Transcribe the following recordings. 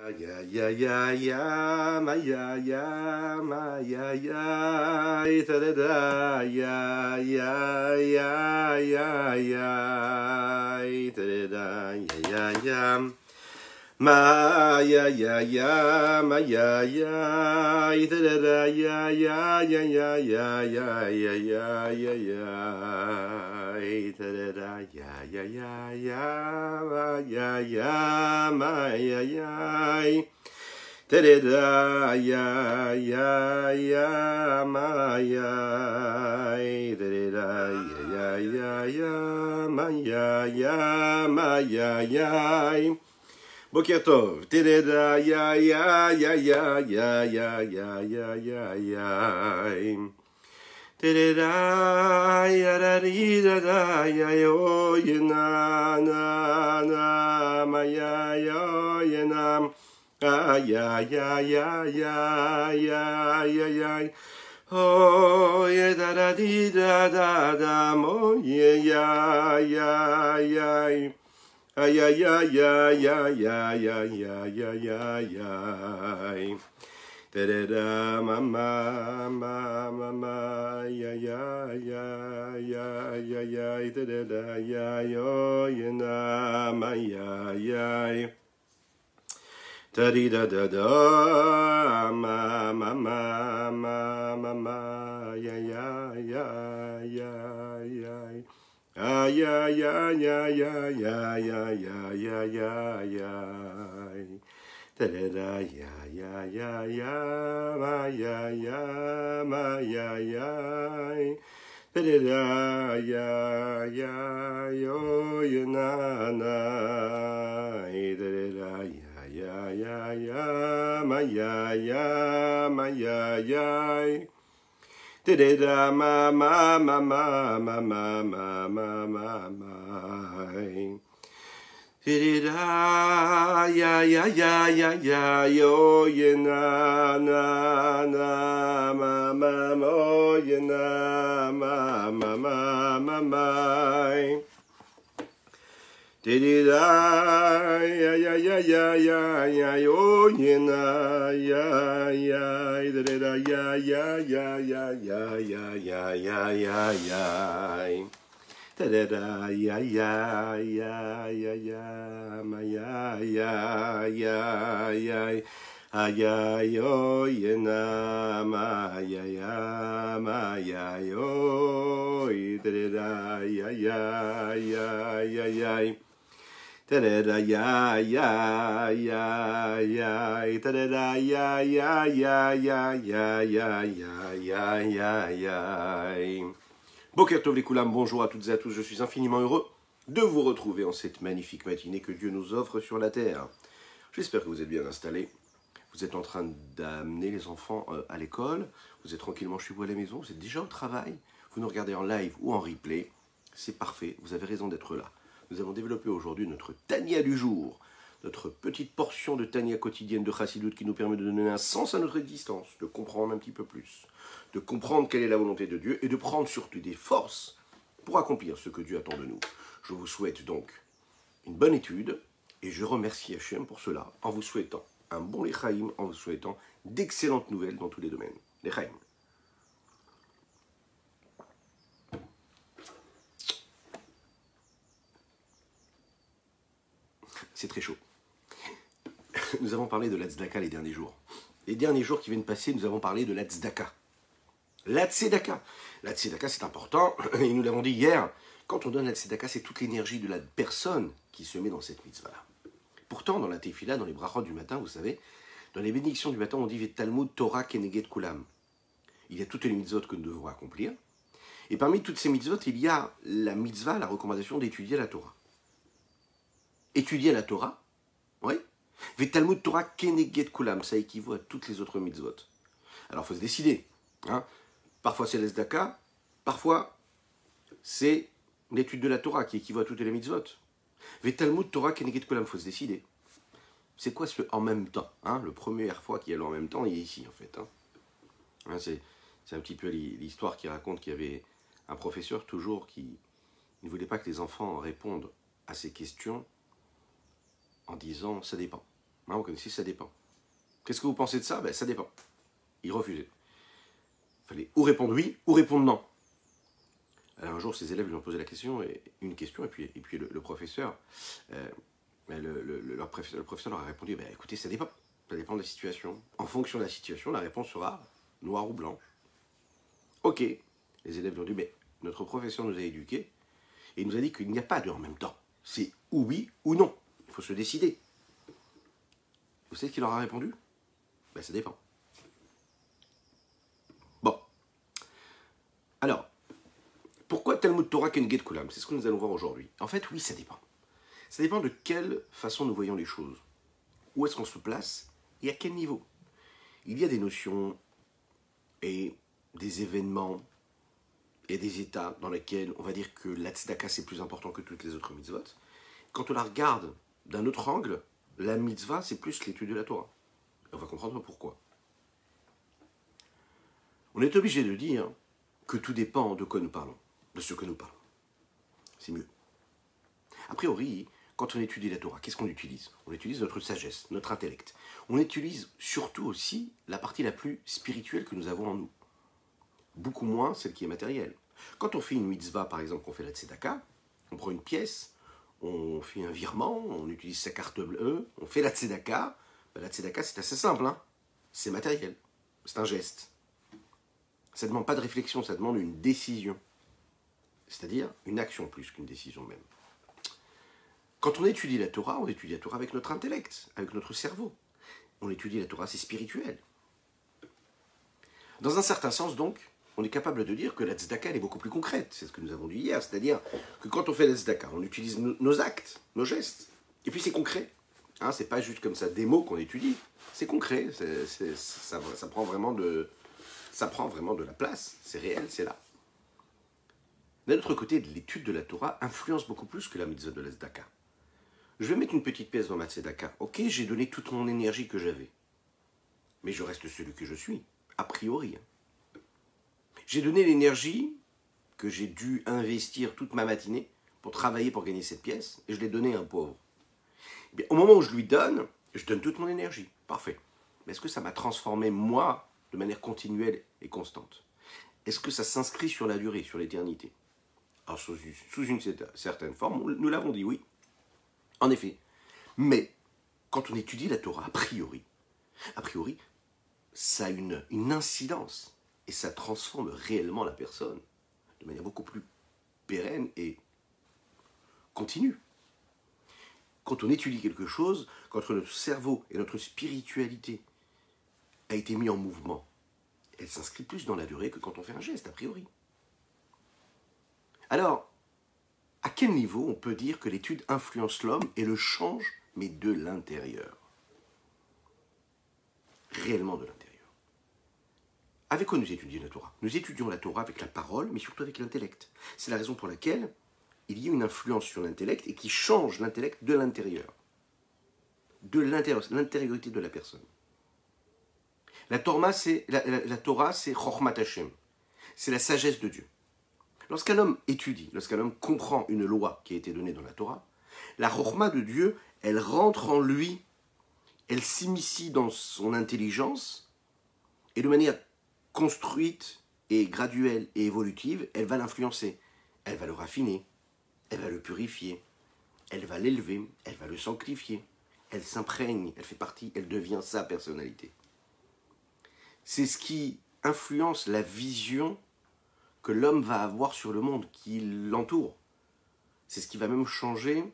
Ya ya ya ya ma ya ya ma ya ya ita da da ya ya ya ya ya ita da da ya ya ma ya ya ya ma ya ya ita da da ya ya ya ya ya ya ya ya ya ya ita da da ya ya ya ya ma ya ya ma ya ya da ya ya ya ma ya da ya ya ya ma ya ya ma ya ya Boker Tov, da ya ya ya ya ya ya ya ya ya ya da ya da ri da ya yo na na na ma ya yo na ya ya ya ya ya ya ya oh ye da di da mo ye ya ya ya ay ay ay ay ay ay ay ay ay ay ay da da mama mama mama ya ya ya ya ya ya da da ya yo na ma ya ya da di da da da ma ma ma ma ma ma ya ya ya ya ya ay ay ay ay ay ay ay ay ay ay ay da da da ya ya ya ya ma ya ya ma ya ya da da da ya ya yo na na da da da ya ya ya ya ma ya ya ma ya ya da ma ma ma ma ma ma ma ma ma ma da ya ya ya ya ya yo ye na na na ma ma mo ye na ma ma ma ma ma da ya ya ya ya ya ya yo ye na ya ya da ya ya ya ya ya ya ya ya ya ya da ya ya ya ya ya ma ya ya ya ya ya yo ye na ma ya ya yo da ya ya ya ya ya da da ya ya ya ya da da ya ya ya ya ya ya ya ya ya Boker Tov les Koulam, bonjour à toutes et à tous, je suis infiniment heureux de vous retrouver en cette magnifique matinée que Dieu nous offre sur la terre. J'espère que vous êtes bien installés, vous êtes en train d'amener les enfants à l'école, vous êtes tranquillement chez vous à la maison, vous êtes déjà au travail, vous nous regardez en live ou en replay, c'est parfait, vous avez raison d'être là. Nous avons développé aujourd'hui notre Tania du jour, notre petite portion de Tania quotidienne de Chassidut qui nous permet de donner un sens à notre existence, de comprendre un petit peu plus, de comprendre quelle est la volonté de Dieu et de prendre surtout des forces pour accomplir ce que Dieu attend de nous. Je vous souhaite donc une bonne étude et je remercie Hachem pour cela en vous souhaitant un bon Lechaïm, en vous souhaitant d'excellentes nouvelles dans tous les domaines. Lechaïm. C'est très chaud. Nous avons parlé de la tzedaka les derniers jours. Les derniers jours qui viennent passer, nous avons parlé de la tzedaka. La tzedaka. La tzedaka, c'est important, et nous l'avons dit hier, quand on donne la tzedaka, c'est toute l'énergie de la personne qui se met dans cette mitzvah-là. Pourtant, dans la tefila, dans les brachot du matin, vous savez, dans les bénédictions du matin, on dit « Talmud Torah Keneged Kulam ». Il y a toutes les mitzvot que nous devons accomplir. Et parmi toutes ces mitzvot, il y a la mitzvah, la recommandation d'étudier la Torah. Étudier la Torah, oui. « Talmud Torah Keneged Kulam », ça équivaut à toutes les autres mitzvot. Alors, il faut se décider. Hein. Parfois, c'est l'esdaka, parfois, c'est l'étude de la Torah qui équivaut à toutes les mitzvot. « Talmud Torah Keneged Kulam », il faut se décider. C'est quoi ce en même temps hein. Le première fois qu'il y a le en même temps, il est ici, en fait. Hein, c'est un petit peu l'histoire qui raconte qu'il y avait un professeur toujours qui ne voulait pas que les enfants répondent à ces questions en disant « ça dépend ». Vous connaissez, ça dépend. Qu'est-ce que vous pensez de ça? Ben, ça dépend. Il refusait. Il fallait ou répondre oui, ou répondre non. Alors un jour, ses élèves lui ont posé la question, et puis le professeur, le professeur leur a répondu, ben, écoutez, ça dépend. Ça dépend de la situation. En fonction de la situation, la réponse sera noire ou blanche. Ok. Les élèves lui ont dit, mais notre professeur nous a éduqués, et il nous a dit qu'il n'y a pas de en même temps. C'est ou oui ou non. Il faut se décider. Vous savez ce qu'il leur a répondu? Ben, ça dépend. Bon. Alors, pourquoi Talmud Torah Keneged Kulam? C'est ce que nous allons voir aujourd'hui. En fait, oui, ça dépend. Ça dépend de quelle façon nous voyons les choses. Où est-ce qu'on se place et à quel niveau. Il y a des notions et des événements et des états dans lesquels on va dire que la tzedaka c'est plus important que toutes les autres mitzvot. Quand on la regarde d'un autre angle, la mitzvah c'est plus l'étude de la Torah. Et on va comprendre pourquoi. On est obligé de dire que tout dépend de quoi nous parlons, de ce que nous parlons. C'est mieux. A priori, quand on étudie la Torah, qu'est-ce qu'on utilise? On utilise notre sagesse, notre intellect. On utilise surtout aussi la partie la plus spirituelle que nous avons en nous. Beaucoup moins celle qui est matérielle. Quand on fait une mitzvah, par exemple, qu'on fait la tzedaka, on prend une pièce, on fait un virement, on utilise sa carte bleue, on fait la tzedaka. La tzedaka, c'est assez simple, hein, c'est matériel, c'est un geste. Ça ne demande pas de réflexion, ça demande une décision. C'est-à-dire une action plus qu'une décision même. Quand on étudie la Torah avec notre intellect, avec notre cerveau. On étudie la Torah, c'est spirituel. Dans un certain sens, donc, on est capable de dire que la tzedaka, elle est beaucoup plus concrète. C'est ce que nous avons dit hier. C'est-à-dire que quand on fait la tzedaka, on utilise nos actes, nos gestes. Et puis c'est concret. Hein, c'est pas juste comme ça des mots qu'on étudie. C'est concret. Ça prend vraiment de la place. C'est réel, c'est là. D'un autre côté, l'étude de la Torah influence beaucoup plus que la mitzvah de la tzedaka. Je vais mettre une petite pièce dans ma tzedaka. Ok, j'ai donné toute mon énergie que j'avais. Mais je reste celui que je suis, a priori. J'ai donné l'énergie que j'ai dû investir toute ma matinée pour travailler pour gagner cette pièce, et je l'ai donnée à un pauvre. Bien, au moment où je lui donne, je donne toute mon énergie. Parfait. Mais est-ce que ça m'a transformé, moi, de manière continuelle et constante? Est-ce que ça s'inscrit sur la durée, sur l'éternité? Alors, sous une certaine forme, nous l'avons dit, oui. En effet. Mais, quand on étudie la Torah, a priori, ça a une incidence. Et ça transforme réellement la personne de manière beaucoup plus pérenne et continue. Quand on étudie quelque chose, quand notre cerveau et notre spiritualité a été mis en mouvement, elle s'inscrit plus dans la durée que quand on fait un geste, a priori. Alors, à quel niveau on peut dire que l'étude influence l'homme et le change, mais de l'intérieur? Réellement de l'intérieur. Avec quoi nous étudions la Torah? Nous étudions la Torah avec la parole, mais surtout avec l'intellect. C'est la raison pour laquelle il y a une influence sur l'intellect et qui change l'intellect de l'intérieur. De l'intérieur, c'est l'intériorité de la personne. La Torah, c'est Chochmat Hashem. C'est la sagesse de Dieu. Lorsqu'un homme étudie, lorsqu'un homme comprend une loi qui a été donnée dans la Torah, la Chochma de Dieu, elle rentre en lui, elle s'immisce dans son intelligence, et de manière construite et graduelle et évolutive, elle va l'influencer, elle va le raffiner, elle va le purifier, elle va l'élever, elle va le sanctifier, elle s'imprègne, elle fait partie, elle devient sa personnalité. C'est ce qui influence la vision que l'homme va avoir sur le monde qui l'entoure. C'est ce qui va même changer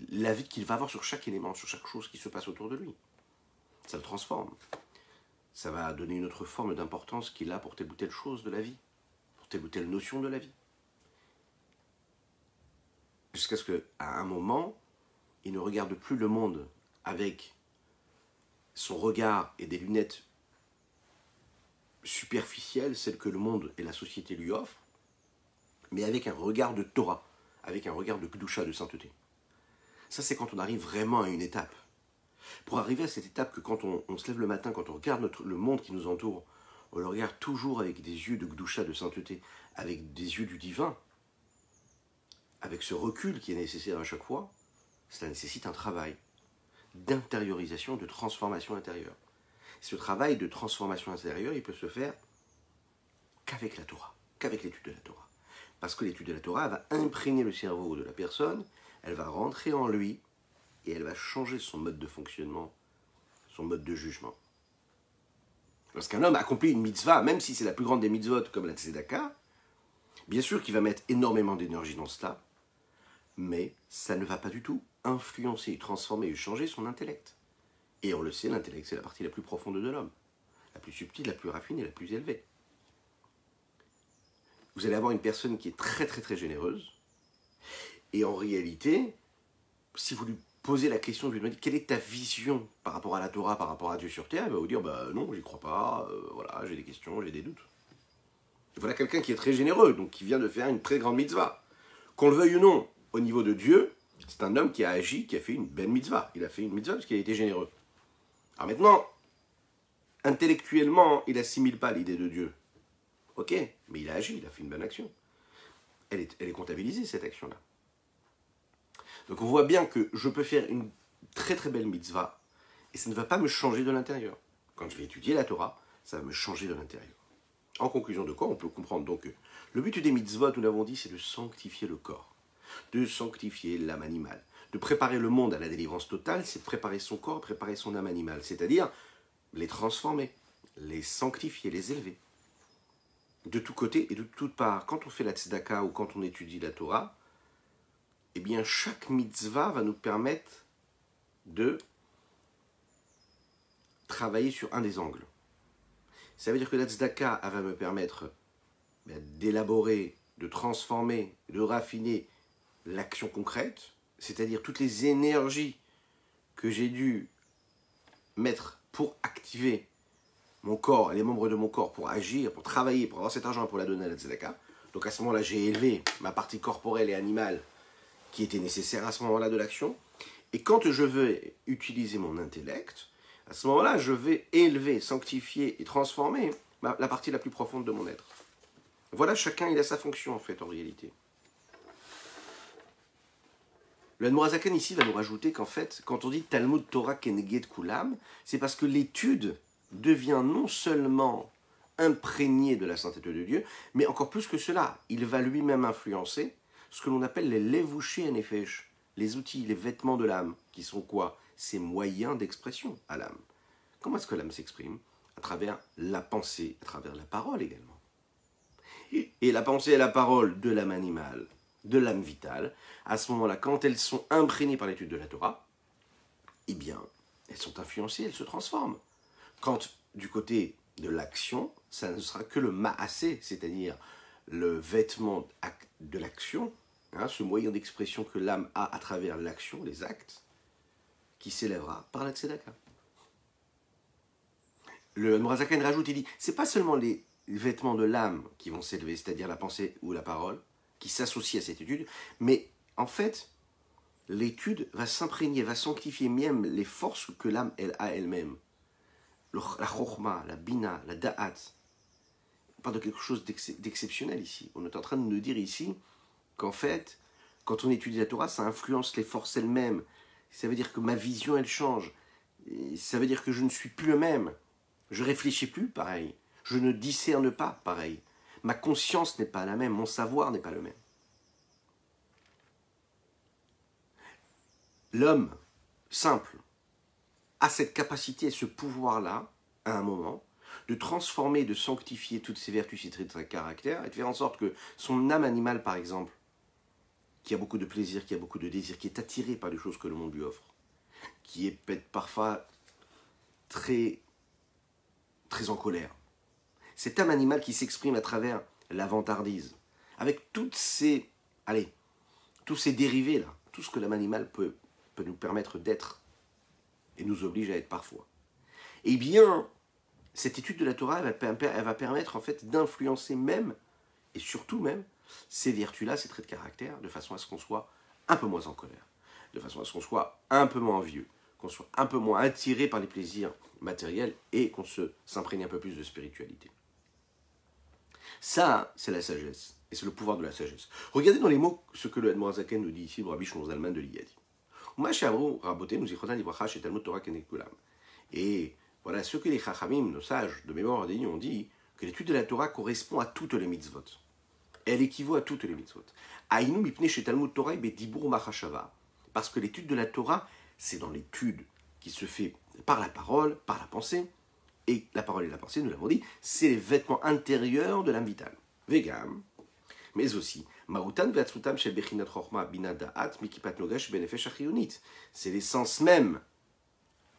la vie qu'il va avoir sur chaque élément, sur chaque chose qui se passe autour de lui. Ça le transforme. Ça va donner une autre forme d'importance qu'il a pour telle ou telle chose de la vie, pour telle ou telle notion de la vie. Jusqu'à ce qu'à un moment, il ne regarde plus le monde avec son regard et des lunettes superficielles, celles que le monde et la société lui offrent, mais avec un regard de Torah, avec un regard de Kedusha, de sainteté. Ça, c'est quand on arrive vraiment à une étape. Pour arriver à cette étape que quand on se lève le matin, quand on regarde le monde qui nous entoure, on le regarde toujours avec des yeux de Kedusha, de sainteté, avec des yeux du divin, avec ce recul qui est nécessaire à chaque fois, cela nécessite un travail d'intériorisation, de transformation intérieure. Ce travail de transformation intérieure, il peut se faire qu'avec la Torah, qu'avec l'étude de la Torah. Parce que l'étude de la Torah va imprégner le cerveau de la personne, elle va rentrer en lui, et elle va changer son mode de fonctionnement, son mode de jugement. Lorsqu'un homme accomplit une mitzvah, même si c'est la plus grande des mitzvot, comme la tzedaka, bien sûr qu'il va mettre énormément d'énergie dans cela, mais ça ne va pas du tout influencer, transformer ou changer son intellect. Et on le sait, l'intellect, c'est la partie la plus profonde de l'homme, la plus subtile, la plus raffinée, la plus élevée. Vous allez avoir une personne qui est très très très généreuse, et en réalité, si vous lui posez la question, vous lui demandez quelle est ta vision par rapport à la Torah, par rapport à Dieu sur terre, il va vous dire bah non, j'y crois pas, voilà, j'ai des questions, j'ai des doutes. Et voilà quelqu'un qui est très généreux, donc qui vient de faire une très grande mitzvah. Qu'on le veuille ou non, au niveau de Dieu, c'est un homme qui a agi, qui a fait une belle mitzvah. Il a fait une mitzvah parce qu'il a été généreux. Alors maintenant, intellectuellement, il n'assimile pas l'idée de Dieu. Ok, mais il a agi, il a fait une bonne action. Elle est comptabilisée, cette action-là. Donc on voit bien que je peux faire une très très belle mitzvah, et ça ne va pas me changer de l'intérieur. Quand je vais étudier la Torah, ça va me changer de l'intérieur. En conclusion de quoi, on peut comprendre donc que le but des mitzvot, nous l'avons dit, c'est de sanctifier le corps, de sanctifier l'âme animale, de préparer le monde à la délivrance totale, c'est de préparer son corps, préparer son âme animale, c'est-à-dire les transformer, les sanctifier, les élever. De tous côtés et de toutes parts. Quand on fait la tzedaka ou quand on étudie la Torah, eh bien chaque mitzvah va nous permettre de travailler sur un des angles. Ça veut dire que la tzedaka va me permettre d'élaborer, de transformer, de raffiner l'action concrète, c'est-à-dire toutes les énergies que j'ai dû mettre pour activer mon corps et les membres de mon corps pour agir, pour travailler, pour avoir cet argent pour la donner à la tzedaka. Donc à ce moment-là, j'ai élevé ma partie corporelle et animale qui était nécessaire à ce moment-là de l'action. Et quand je veux utiliser mon intellect, à ce moment-là, je vais élever, sanctifier et transformer la partie la plus profonde de mon être. Voilà, chacun il a sa fonction en fait, en réalité. Le Admorazaken ici va nous rajouter qu'en fait, quand on dit Talmud Torah Keneged Kulam, c'est parce que l'étude devient non seulement imprégné de la sainteté de Dieu, mais encore plus que cela, il va lui-même influencer ce que l'on appelle les levushi nefesh, les outils, les vêtements de l'âme, qui sont quoi? Ces moyens d'expression à l'âme. Comment est-ce que l'âme s'exprime? À travers la pensée, à travers la parole également. Et la pensée et la parole de l'âme animale, de l'âme vitale, à ce moment-là, quand elles sont imprégnées par l'étude de la Torah, eh bien, elles sont influencées, elles se transforment. Quand du côté de l'action, ça ne sera que le ma'asé, c'est-à-dire le vêtement de l'action, hein, ce moyen d'expression que l'âme a à travers l'action, les actes, qui s'élèvera par la tzedaka. Le Morazaken rajoute, il dit, c'est pas seulement les vêtements de l'âme qui vont s'élever, c'est-à-dire la pensée ou la parole, qui s'associent à cette étude, mais en fait, l'étude va s'imprégner, va sanctifier même les forces que l'âme elle a elle-même. La chokhma, la bina, la da'at. On parle de quelque chose d'exceptionnel ici. On est en train de nous dire ici qu'en fait, quand on étudie la Torah, ça influence les forces elles-mêmes. Ça veut dire que ma vision, elle change. Et ça veut dire que je ne suis plus le même. Je réfléchis plus pareil. Je ne discerne pas pareil. Ma conscience n'est pas la même. Mon savoir n'est pas le même. L'homme simple a cette capacité, ce pouvoir-là, à un moment, de transformer, de sanctifier toutes ses vertus, ses traits de caractère, et de faire en sorte que son âme animale, par exemple, qui a beaucoup de plaisir, qui a beaucoup de désir, qui est attiré par les choses que le monde lui offre, qui est peut-être parfois très, très en colère. Cette âme animale qui s'exprime à travers la vantardise, avec toutes ces, tous ces dérivés-là, tout ce que l'âme animale peut nous permettre d'être, et nous oblige à être parfois. Eh bien, cette étude de la Torah, elle va permettre en fait d'influencer même, et surtout même, ces vertus-là, ces traits de caractère, de façon à ce qu'on soit un peu moins en colère, de façon à ce qu'on soit un peu moins envieux, qu'on soit un peu moins attiré par les plaisirs matériels et qu'on s'imprègne un peu plus de spiritualité. Ça, c'est la sagesse, et c'est le pouvoir de la sagesse. Regardez dans les mots ce que le Admorazaken nous dit ici, le Rabbi Shlomo Zalman de l'Iyadi. Et voilà ce que les Chachamim, nos sages de mémoire ordonnée, ont dit, que l'étude de la Torah correspond à toutes les mitzvot. Elle équivaut à toutes les mitzvot. Parce que l'étude de la Torah, c'est dans l'étude qui se fait par la parole, par la pensée, et la parole et la pensée, nous l'avons dit, c'est les vêtements intérieurs de l'âme vitale. Vegam, mais aussi, c'est l'essence même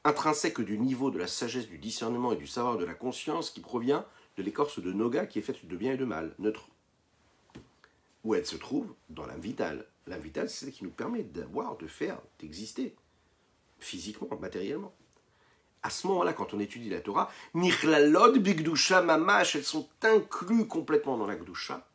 intrinsèque du niveau de la sagesse, du discernement et du savoir de la conscience qui provient de l'écorce de Noga qui est faite de bien et de mal, neutre. Où elle se trouve dans l'âme vitale. L'âme vitale, c'est celle qui nous permet d'avoir, de faire, d'exister, physiquement, matériellement. À ce moment-là, quand on étudie la Torah, Nichlalod bigdusha mamash, elles sont incluses complètement dans la gdusha,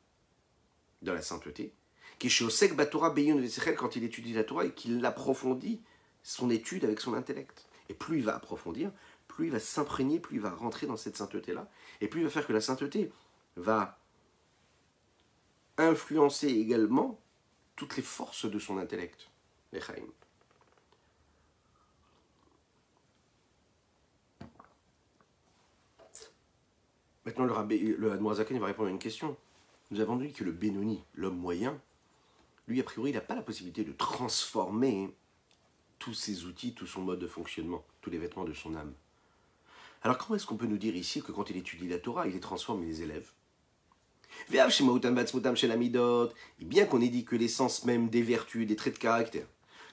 dans la sainteté. Kishiosek batora beyon vesechel, quand il étudie la Torah et qu'il approfondit son étude avec son intellect. Et plus il va approfondir, plus il va s'imprégner, plus il va rentrer dans cette sainteté-là, et plus il va faire que la sainteté va influencer également toutes les forces de son intellect. Lechaim. Maintenant, le Admorazaken va répondre à une question. Nous avons dit que le Benoni, l'homme moyen, lui, a priori, il n'a pas la possibilité de transformer tous ses outils, tout son mode de fonctionnement, tous les vêtements de son âme. Alors, comment est-ce qu'on peut nous dire ici que quand il étudie la Torah, il les transforme et les élève? Et bien qu'on ait dit que l'essence même des vertus, des traits de caractère,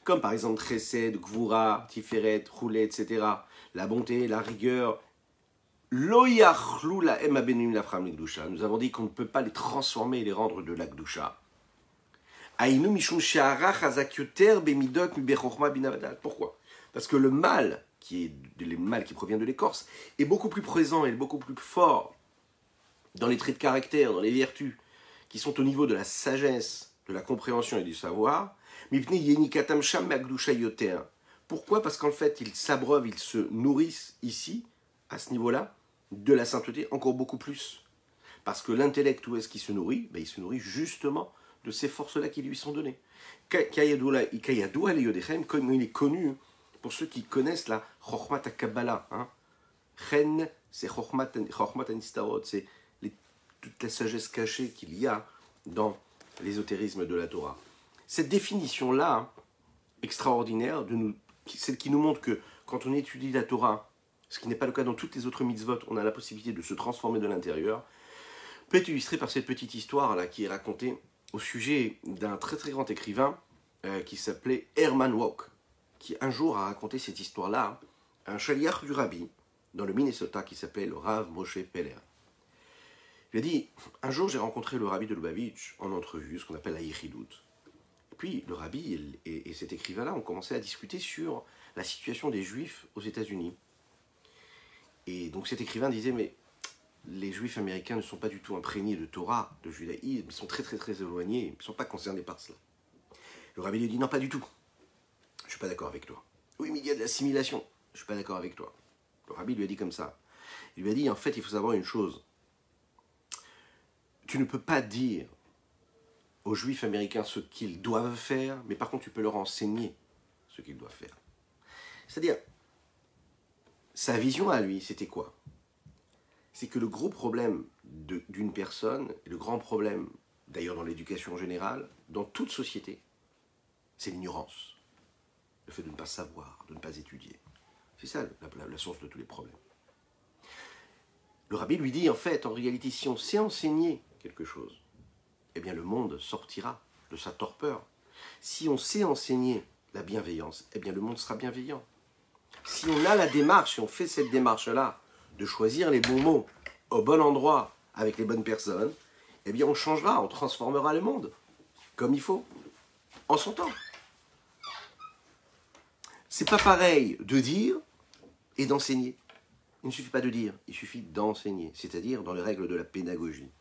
comme par exemple Chesed, Gvura, Tiferet, Roulé, etc., la bonté, la rigueur, nous avons dit qu'on ne peut pas les transformer et les rendre de la Gdusha. Pourquoi? Parce que le mal qui provient de l'écorce est beaucoup plus présent et beaucoup plus fort dans les traits de caractère, dans les vertus, qui sont au niveau de la sagesse, de la compréhension et du savoir. Pourquoi? Parce qu'en fait, ils s'abreuvent, ils se nourrissent ici, à ce niveau-là, de la sainteté encore beaucoup plus. Parce que l'intellect, où est-ce qu'il se nourrit? Il se nourrit justement de ces forces-là qui lui sont données. Comme il est connu pour ceux qui connaissent la Chokhmat HaKabbalah. Chen, c'est Chokhmat HaNistarot, c'est toute la sagesse cachée qu'il y a dans l'ésotérisme de la Torah. Cette définition-là, extraordinaire, celle qui nous montre que quand on étudie la Torah, ce qui n'est pas le cas dans toutes les autres mitzvot, on a la possibilité de se transformer de l'intérieur, peut être illustrée par cette petite histoire là qui est racontée au sujet d'un très très grand écrivain qui s'appelait Herman Wouk, qui un jour a raconté cette histoire-là à un shaliach du rabbi dans le Minnesota qui s'appelait le Rav Moshe Peller. Il a dit, un jour j'ai rencontré le rabbi de Lubavitch en entrevue, ce qu'on appelle la Yichidut. Puis le rabbi et cet écrivain-là ont commencé à discuter sur la situation des Juifs aux États-Unis. Et donc cet écrivain disait, mais les Juifs américains ne sont pas du tout imprégnés de Torah, de judaïsme, ils sont très très très éloignés, ils ne sont pas concernés par cela. Le rabbi lui dit, non, pas du tout, je ne suis pas d'accord avec toi. Oui, mais il y a de l'assimilation, je ne suis pas d'accord avec toi. Le rabbi lui a dit comme ça. Il lui a dit, en fait, il faut savoir une chose. Tu ne peux pas dire aux Juifs américains ce qu'ils doivent faire, mais par contre, tu peux leur enseigner ce qu'ils doivent faire. C'est-à-dire, sa vision à lui, c'était quoi? C'est que le gros problème d'une personne, et le grand problème, d'ailleurs dans l'éducation en général, dans toute société, c'est l'ignorance. Le fait de ne pas savoir, de ne pas étudier. C'est ça la source de tous les problèmes. Le rabbi lui dit, en fait, en réalité, si on sait enseigner quelque chose, eh bien le monde sortira de sa torpeur. Si on sait enseigner la bienveillance, eh bien le monde sera bienveillant. Si on a la démarche, et on fait cette démarche-là, de choisir les bons mots au bon endroit, avec les bonnes personnes, eh bien on changera, on transformera le monde, comme il faut, en son temps. C'est pas pareil de dire et d'enseigner. Il ne suffit pas de dire, il suffit d'enseigner, c'est-à-dire dans les règles de la pédagogie.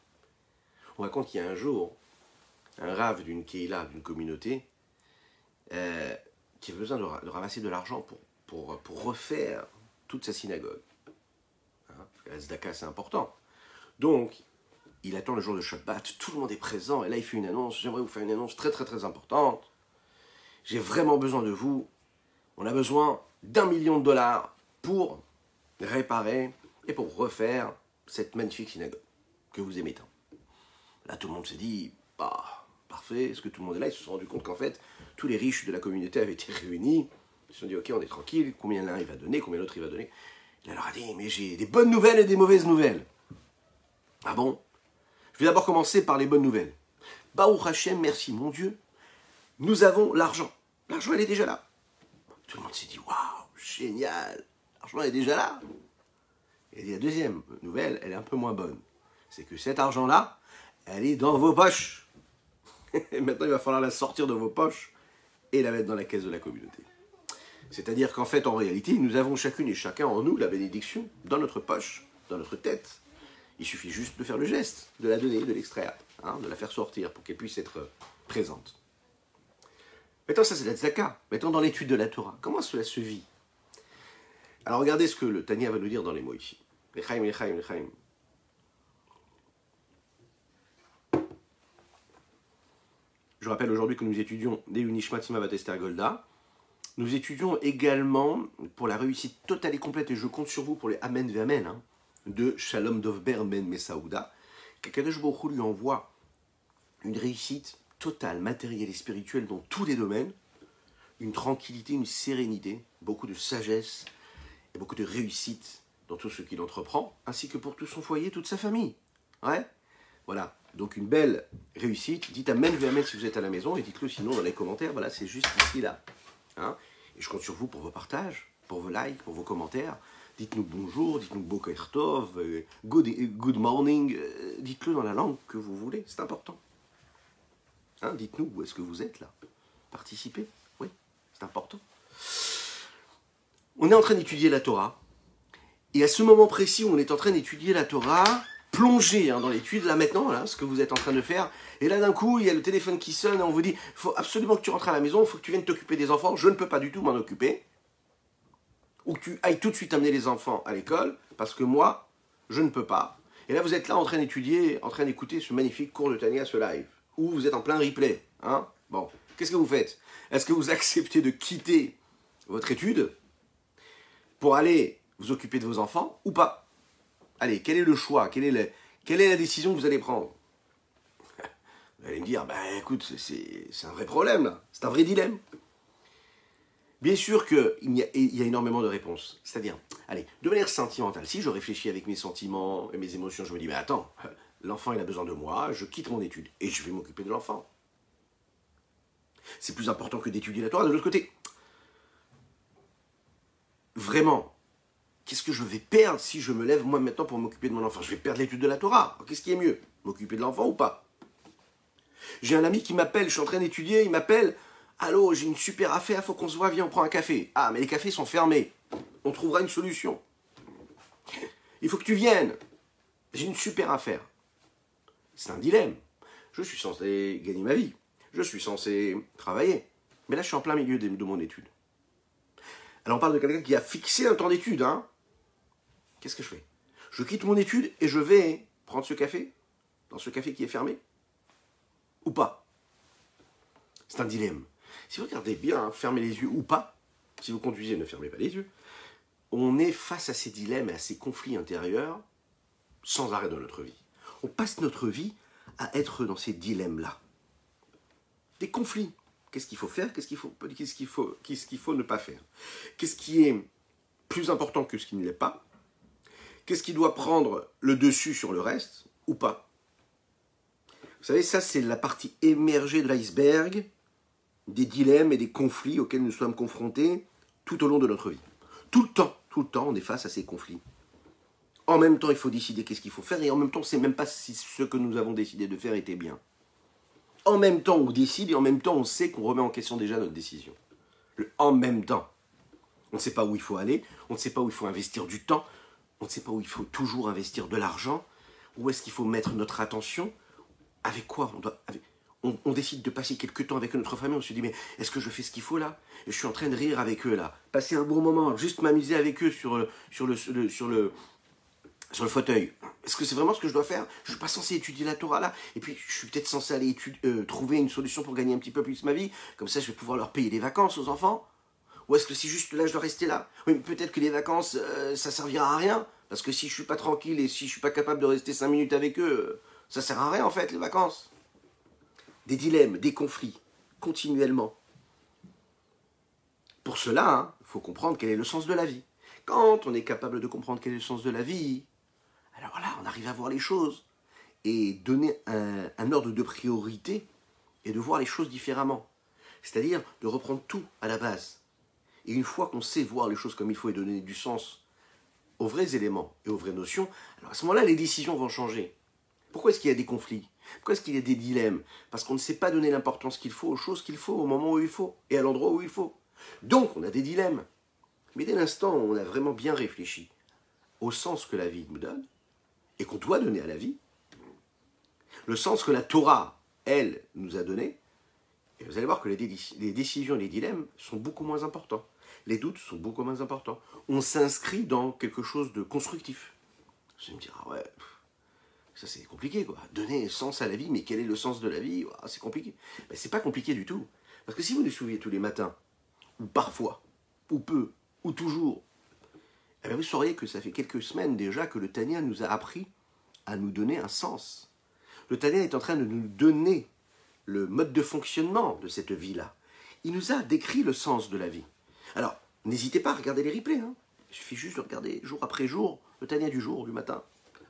On raconte qu'il y a un jour, un rav d'une keila, d'une communauté, qui avait besoin de ramasser de l'argent pour refaire toute sa synagogue. La tzedaka, c'est important. Donc, il attend le jour de Shabbat, tout le monde est présent, et là il fait une annonce, j'aimerais vous faire une annonce très très très importante. J'ai vraiment besoin de vous, on a besoin d'1 million de dollars pour réparer et pour refaire cette magnifique synagogue que vous aimez tant. Là, tout le monde s'est dit, bah, parfait, est-ce que tout le monde est là? Ils se sont rendus compte qu'en fait, tous les riches de la communauté avaient été réunis. Ils se sont dit, ok, on est tranquille, combien l'un il va donner, combien l'autre il va donner. Il leur a dit, mais j'ai des bonnes nouvelles et des mauvaises nouvelles. Ah bon? Je vais d'abord commencer par les bonnes nouvelles. Baruch Hashem, merci mon Dieu, nous avons l'argent. L'argent, elle est déjà là. Tout le monde s'est dit, waouh, génial, l'argent est déjà là. Et la deuxième nouvelle, elle est un peu moins bonne. C'est que cet argent-là, elle est dans vos poches. Et maintenant, il va falloir la sortir de vos poches et la mettre dans la caisse de la communauté. C'est-à-dire qu'en fait, en réalité, nous avons chacune et chacun en nous la bénédiction dans notre poche, dans notre tête. Il suffit juste de faire le geste, de la donner, de l'extraire, de la faire sortir pour qu'elle puisse être présente. Maintenant, ça c'est la tzedaka. Maintenant, dans l'étude de la Torah, comment cela se vit? Alors, regardez ce que le Tanya va nous dire dans les mots ici. Lechaim, lechaim, lechaim. Je rappelle aujourd'hui que nous étudions Deu Nishmat Imavat Esther Golda. Nous étudions également, pour la réussite totale et complète, et je compte sur vous pour les Amen ve Amen, de Shalom Dovber Ben Messaouda, qu'Akadosh Baruch Hu lui envoie une réussite totale, matérielle et spirituelle dans tous les domaines, une tranquillité, une sérénité, beaucoup de sagesse et beaucoup de réussite dans tout ce qu'il entreprend, ainsi que pour tout son foyer, toute sa famille. Ouais, voilà. Donc une belle réussite. Dites Amen ve Amen si vous êtes à la maison et dites-le sinon dans les commentaires. Voilà, c'est juste ici, là. Et je compte sur vous pour vos partages, pour vos likes, pour vos commentaires. Dites-nous bonjour, dites-nous Boker Tov, good morning. Dites-le dans la langue que vous voulez, c'est important. Dites-nous où est-ce que vous êtes là. Participez, oui, c'est important. On est en train d'étudier la Torah. Et à ce moment précis où on est en train d'étudier la Torah, plongez dans l'étude, là maintenant, là, ce que vous êtes en train de faire. Et là d'un coup, il y a le téléphone qui sonne et on vous dit, il faut absolument que tu rentres à la maison, il faut que tu viennes t'occuper des enfants. Je ne peux pas du tout m'en occuper. Ou que tu ailles tout de suite amener les enfants à l'école, parce que moi, je ne peux pas. Et là, vous êtes là en train d'étudier, en train d'écouter ce magnifique cours de Tanya, ce live, où vous êtes en plein replay. Bon, qu'est-ce que vous faites? Est-ce que vous acceptez de quitter votre étude pour aller vous occuper de vos enfants ou pas? Allez, quel est le choix? Quelle est la décision que vous allez prendre? Vous allez me dire, écoute, c'est un vrai problème, là. C'est un vrai dilemme. Bien sûr qu'il y a énormément de réponses. C'est-à-dire, allez, de manière sentimentale, si je réfléchis avec mes sentiments et mes émotions, je me dis, mais attends, l'enfant il a besoin de moi, je quitte mon étude et je vais m'occuper de l'enfant. C'est plus important que d'étudier la Torah. De l'autre côté, vraiment, qu'est-ce que je vais perdre si je me lève moi maintenant pour m'occuper de mon enfant? Je vais perdre l'étude de la Torah. Qu'est-ce qui est mieux? M'occuper de l'enfant ou pas? J'ai un ami qui m'appelle, je suis en train d'étudier, il m'appelle. Allô, j'ai une super affaire, faut qu'on se voit, viens, on prend un café. Ah, mais les cafés sont fermés. On trouvera une solution. Il faut que tu viennes. J'ai une super affaire. C'est un dilemme. Je suis censé gagner ma vie. Je suis censé travailler. Mais là, je suis en plein milieu de mon étude. Alors, on parle de quelqu'un qui a fixé un temps d'étude. Qu'est-ce que je fais? Je quitte mon étude et je vais prendre ce café, dans ce café qui est fermé, ou pas? C'est un dilemme. Si vous regardez bien, fermez les yeux ou pas, si vous conduisez, ne fermez pas les yeux, on est face à ces dilemmes et à ces conflits intérieurs sans arrêt dans notre vie. On passe notre vie à être dans ces dilemmes-là. Des conflits. Qu'est-ce qu'il faut faire? Qu'est-ce qu'il faut ne pas faire? Qu'est-ce qui est plus important que ce qui ne l'est pas? Qu'est-ce qui doit prendre le dessus sur le reste ou pas? Vous savez, ça c'est la partie émergée de l'iceberg des dilemmes et des conflits auxquels nous sommes confrontés tout au long de notre vie. Tout le temps, on est face à ces conflits. En même temps, il faut décider qu'est-ce qu'il faut faire, et en même temps, on ne sait même pas si ce que nous avons décidé de faire était bien. En même temps, on décide, et en même temps, on sait qu'on remet en question déjà notre décision. En même temps. On ne sait pas où il faut aller, on ne sait pas où il faut investir du temps, on ne sait pas où il faut toujours investir de l'argent, où est-ce qu'il faut mettre notre attention, avec quoi on décide de passer quelques temps avec notre famille, on se dit, mais est-ce que je fais ce qu'il faut là? Je suis en train de rire avec eux là, passer un bon moment, juste m'amuser avec eux sur le fauteuil. Est-ce que c'est vraiment ce que je dois faire? Je ne suis pas censé étudier la Torah là, et puis je suis peut-être censé aller trouver une solution pour gagner un petit peu plus ma vie, comme ça je vais pouvoir leur payer des vacances aux enfants. Ou est-ce que c'est juste là, je dois rester là? Oui, mais peut-être que les vacances, ça servira à rien. Parce que si je suis pas tranquille et si je suis pas capable de rester 5 minutes avec eux, ça sert à rien en fait, les vacances. Des dilemmes, des conflits, continuellement. Pour cela, il faut comprendre quel est le sens de la vie. Quand on est capable de comprendre quel est le sens de la vie, alors là, on arrive à voir les choses et donner un ordre de priorité et de voir les choses différemment. C'est-à-dire de reprendre tout à la base. Et une fois qu'on sait voir les choses comme il faut et donner du sens aux vrais éléments et aux vraies notions, alors à ce moment-là, les décisions vont changer. Pourquoi est-ce qu'il y a des conflits? Pourquoi est-ce qu'il y a des dilemmes? Parce qu'on ne sait pas donner l'importance qu'il faut aux choses qu'il faut, au moment où il faut, et à l'endroit où il faut. Donc, on a des dilemmes. Mais dès l'instant où on a vraiment bien réfléchi au sens que la vie nous donne, et qu'on doit donner à la vie, le sens que la Torah, elle, nous a donné, et vous allez voir que les décisions et les dilemmes sont beaucoup moins importants. Les doutes sont beaucoup moins importants. On s'inscrit dans quelque chose de constructif. Vous allez me dire, ah ouais, ça c'est compliqué quoi. Donner sens à la vie, mais quel est le sens de la vie? C'est compliqué. Mais c'est pas compliqué du tout. Parce que si vous nous souvenez tous les matins, ou parfois, ou peu, ou toujours, eh bien vous sauriez que ça fait quelques semaines déjà que le Tanya nous a appris à nous donner un sens. Le Tanya est en train de nous donner le mode de fonctionnement de cette vie-là. Il nous a décrit le sens de la vie. Alors, n'hésitez pas à regarder les replays. Il suffit juste de regarder jour après jour le Tanya du jour, du matin.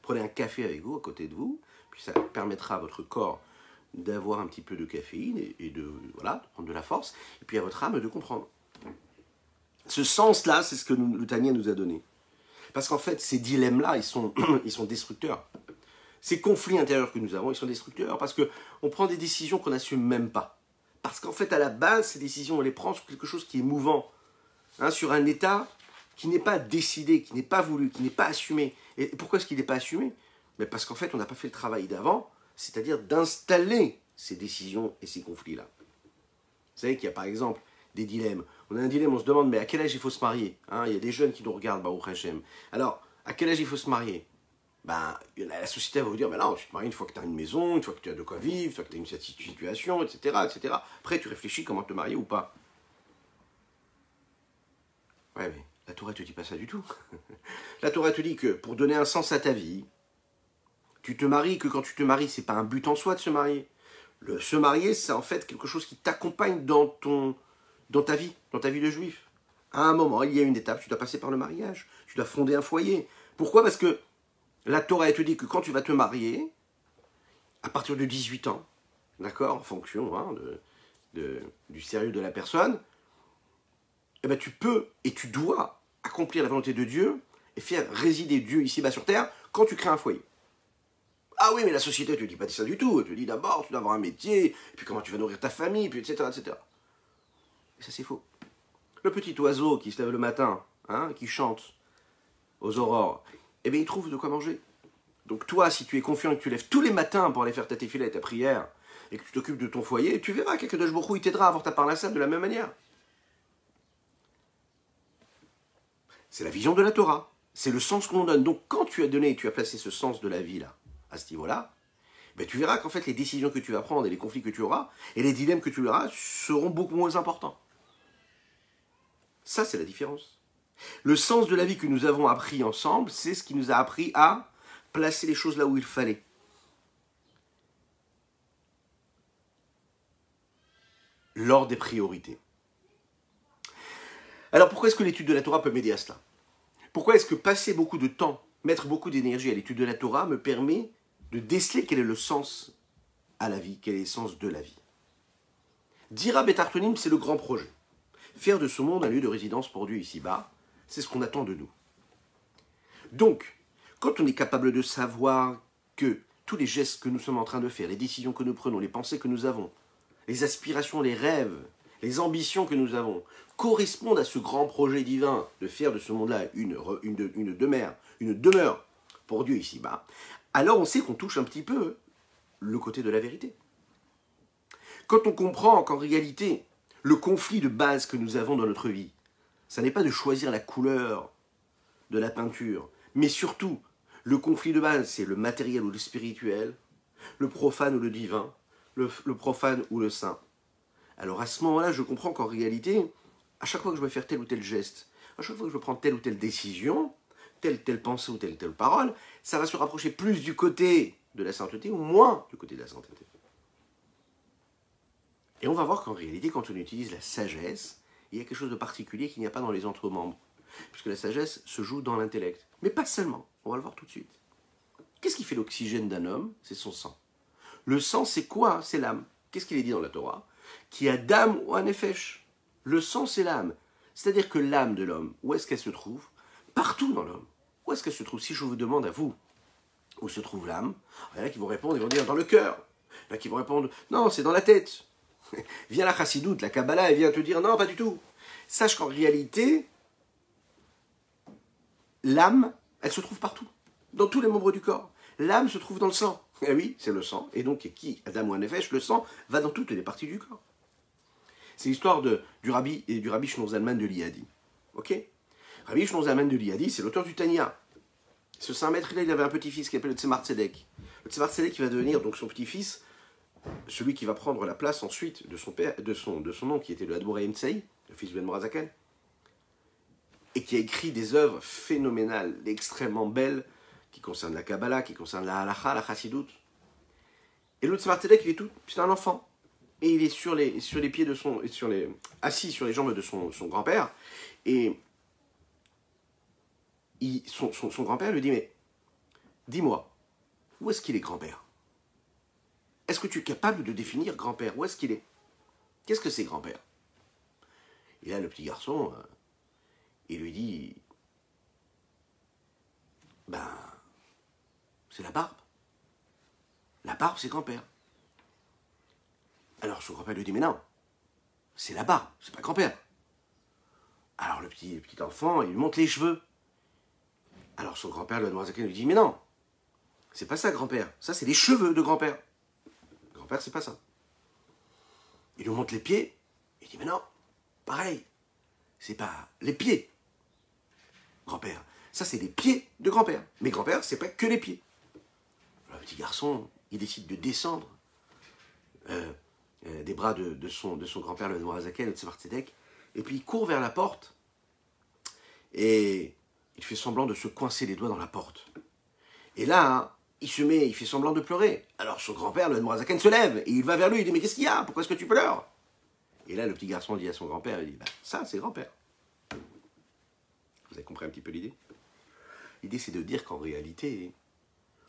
Prenez un café avec vous, à côté de vous, puis ça permettra à votre corps d'avoir un petit peu de caféine et de prendre de la force, et puis à votre âme de comprendre. Ce sens-là, c'est ce que le Tanya nous a donné. Parce qu'en fait, ces dilemmes-là, ils sont destructeurs. Ces conflits intérieurs que nous avons, ils sont destructeurs parce qu'on prend des décisions qu'on n'assume même pas. Parce qu'en fait, à la base, ces décisions, on les prend sur quelque chose qui est mouvant, sur un état qui n'est pas décidé, qui n'est pas voulu, qui n'est pas assumé. Et pourquoi est-ce qu'il n'est pas assumé? Mais parce qu'en fait, on n'a pas fait le travail d'avant, c'est-à-dire d'installer ces décisions et ces conflits-là. Vous savez qu'il y a par exemple des dilemmes. On a un dilemme, on se demande, mais à quel âge il faut se marier? Il y a des jeunes qui nous regardent, Baruch Hashem. Alors, à quel âge il faut se marier? La société va vous dire, non, tu te maries une fois que tu as une maison, une fois que tu as de quoi vivre, une fois que tu as une situation, etc., etc. Après, tu réfléchis comment te marier ou pas. Ouais, mais la Torah ne te dit pas ça du tout. La Torah te dit que pour donner un sens à ta vie, tu te maries, que quand tu te maries, c'est pas un but en soi de se marier. Se marier, c'est en fait quelque chose qui t'accompagne dans ta vie de juif. À un moment, il y a une étape, tu dois passer par le mariage, tu dois fonder un foyer. Pourquoi? Parce que la Torah, elle te dit que quand tu vas te marier, à partir de 18 ans, d'accord, en fonction du sérieux de la personne, eh ben, tu peux et tu dois accomplir la volonté de Dieu et faire résider Dieu ici-bas sur terre quand tu crées un foyer. Ah oui, mais la société ne te dit pas ça du tout. Elle te dit d'abord, tu dois avoir un métier, et puis comment tu vas nourrir ta famille, puis etc., etc. Et ça, c'est faux. Le petit oiseau qui se lève le matin, qui chante aux aurores, eh bien, il trouve de quoi manger. Donc toi, si tu es confiant et que tu lèves tous les matins pour aller faire ta tefila et ta prière, et que tu t'occupes de ton foyer, tu verras qu'Akadosh Baruch Hu, il t'aidera à avoir ta parnassah de la même manière. C'est la vision de la Torah. C'est le sens qu'on donne. Donc quand tu as donné et tu as placé ce sens de la vie là, à ce niveau-là, ben, tu verras qu'en fait les décisions que tu vas prendre et les conflits que tu auras et les dilemmes que tu auras seront beaucoup moins importants. Ça, c'est la différence. Le sens de la vie que nous avons appris ensemble, c'est ce qui nous a appris à placer les choses là où il fallait. L'ordre des priorités. Alors pourquoi est-ce que l'étude de la Torah peut m'aider à cela? Pourquoi est-ce que passer beaucoup de temps, mettre beaucoup d'énergie à l'étude de la Torah me permet de déceler quel est le sens à la vie, quel est le sens de la vie? Dira Betartonim, c'est le grand projet. Faire de ce monde un lieu de résidence pour Dieu ici-bas, c'est ce qu'on attend de nous. Donc, quand on est capable de savoir que tous les gestes que nous sommes en train de faire, les décisions que nous prenons, les pensées que nous avons, les aspirations, les rêves, les ambitions que nous avons, correspondent à ce grand projet divin de faire de ce monde-là une demeure pour Dieu ici-bas, alors on sait qu'on touche un petit peu le côté de la vérité. Quand on comprend qu'en réalité, le conflit de base que nous avons dans notre vie, ça n'est pas de choisir la couleur de la peinture, mais surtout, le conflit de base, c'est le matériel ou le spirituel, le profane ou le divin, le profane ou le saint. Alors à ce moment-là, je comprends qu'en réalité, à chaque fois que je vais faire tel ou tel geste, à chaque fois que je vais prendre telle ou telle décision, telle pensée ou telle parole, ça va se rapprocher plus du côté de la sainteté ou moins du côté de la sainteté. Et on va voir qu'en réalité, quand on utilise la sagesse, il y a quelque chose de particulier qu'il n'y a pas dans les autres membres. Puisque la sagesse se joue dans l'intellect. Mais pas seulement, on va le voir tout de suite. Qu'est-ce qui fait l'oxygène d'un homme? C'est son sang. Le sang, c'est quoi? C'est l'âme. Qu'est-ce qu'il est dit dans la Torah? Qui a d'âme ou un nefesh. Le sang, c'est l'âme. C'est-à-dire que l'âme de l'homme, où est-ce qu'elle se trouve? Partout dans l'homme. Où est-ce qu'elle se trouve? Si je vous demande à vous, où se trouve l'âme? Il y en a qui vont répondre, ils vont dire dans le cœur. Il y en a qui vont répondre, non, c'est dans la tête. Viens la chassidoute, la Kabbalah, elle vient te dire, non, pas du tout. Sache qu'en réalité, l'âme, elle se trouve partout, dans tous les membres du corps. L'âme se trouve dans le sang. Eh oui, c'est le sang. Et donc, qui, Adam ou Nefesh, le sang va dans toutes les parties du corps. C'est l'histoire du rabbi Shlomo Zalman de Liadi. Ok? Rabbi Shlomo Zalman de Liadi, c'est l'auteur du Tanya. Ce saint maître-là, il avait un petit-fils qui s'appelle le Tzemar Tzedek. Le Tzemar Tzedek qui va devenir donc son petit-fils, celui qui va prendre la place ensuite de son père, de son oncle, qui était le Hadmour Haïm Tsaï, le fils du Hadmour Hazaken, et qui a écrit des œuvres phénoménales, extrêmement belles, qui concernent la Kabbalah, qui concernent la Halacha, la Chassidut. Et l'autre Tzemar Tzedek, il est tout, c'est un enfant. Et il est sur les pieds de assis sur les jambes de son grand-père. Et son grand-père lui dit, mais dis-moi, où est-ce qu'il est grand-père? Est-ce que tu es capable de définir grand-père? Où est-ce qu'il est? Qu'est-ce que c'est grand-père? Et là, le petit garçon, il lui dit, ben, c'est la barbe. La barbe, c'est grand-père. Alors son grand-père lui dit, mais non, c'est la barbe, c'est pas grand-père. Alors le petit enfant, il lui montre les cheveux. Alors son grand-père, le Hadmorazaken, lui dit, mais non, c'est pas ça grand-père, ça c'est les cheveux de grand-père. Grand-père, c'est pas ça. Il lui montre les pieds, il dit, mais non, pareil, c'est pas les pieds, grand-père. Ça c'est les pieds de grand-père. Mais grand-père, c'est pas que les pieds. Alors, le petit garçon, il décide de descendre des bras de son grand-père, le Hadmorazaken, le Tzemar Tzedek, et puis il court vers la porte, et il fait semblant de se coincer les doigts dans la porte. Et là, il fait semblant de pleurer. Alors son grand-père, le Hadmorazaken, se lève, et il va vers lui, il dit, mais qu'est-ce qu'il y a? Pourquoi est-ce que tu pleures? Et là, le petit garçon dit à son grand-père, il dit, bah, ça, c'est grand-père. Vous avez compris un petit peu l'idée? L'idée, c'est de dire qu'en réalité,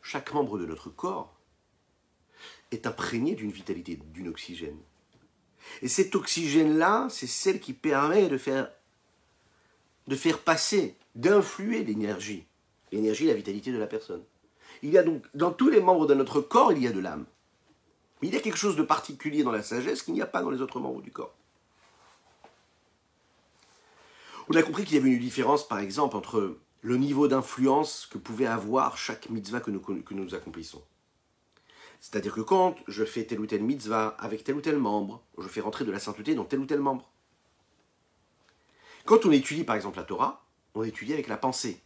chaque membre de notre corps est imprégné d'une vitalité, d'une oxygène. Et cet oxygène-là, c'est celle qui permet de faire passer, d'influer l'énergie, la vitalité de la personne. Il y a donc, dans tous les membres de notre corps, il y a de l'âme. Mais il y a quelque chose de particulier dans la sagesse qu'il n'y a pas dans les autres membres du corps. On a compris qu'il y avait une différence, par exemple, entre le niveau d'influence que pouvait avoir chaque mitzvah que nous accomplissons. C'est-à-dire que quand je fais telle ou telle mitzvah avec tel ou tel membre, je fais rentrer de la sainteté dans tel ou tel membre. Quand on étudie par exemple la Torah, on étudie avec la pensée.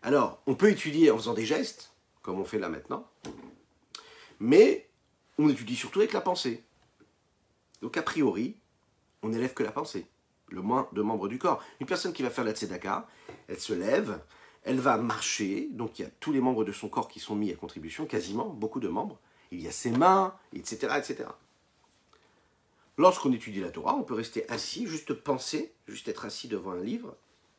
Alors, on peut étudier en faisant des gestes, comme on fait là maintenant, mais on étudie surtout avec la pensée. Donc a priori, on n'élève que la pensée, le moins de membres du corps. Une personne qui va faire la tzedaka, elle se lève, elle va marcher, donc il y a tous les membres de son corps qui sont mis à contribution, quasiment, beaucoup de membres. Il y a ses mains, etc., etc. Lorsqu'on étudie la Torah, on peut rester assis, juste penser, juste être assis devant un livre,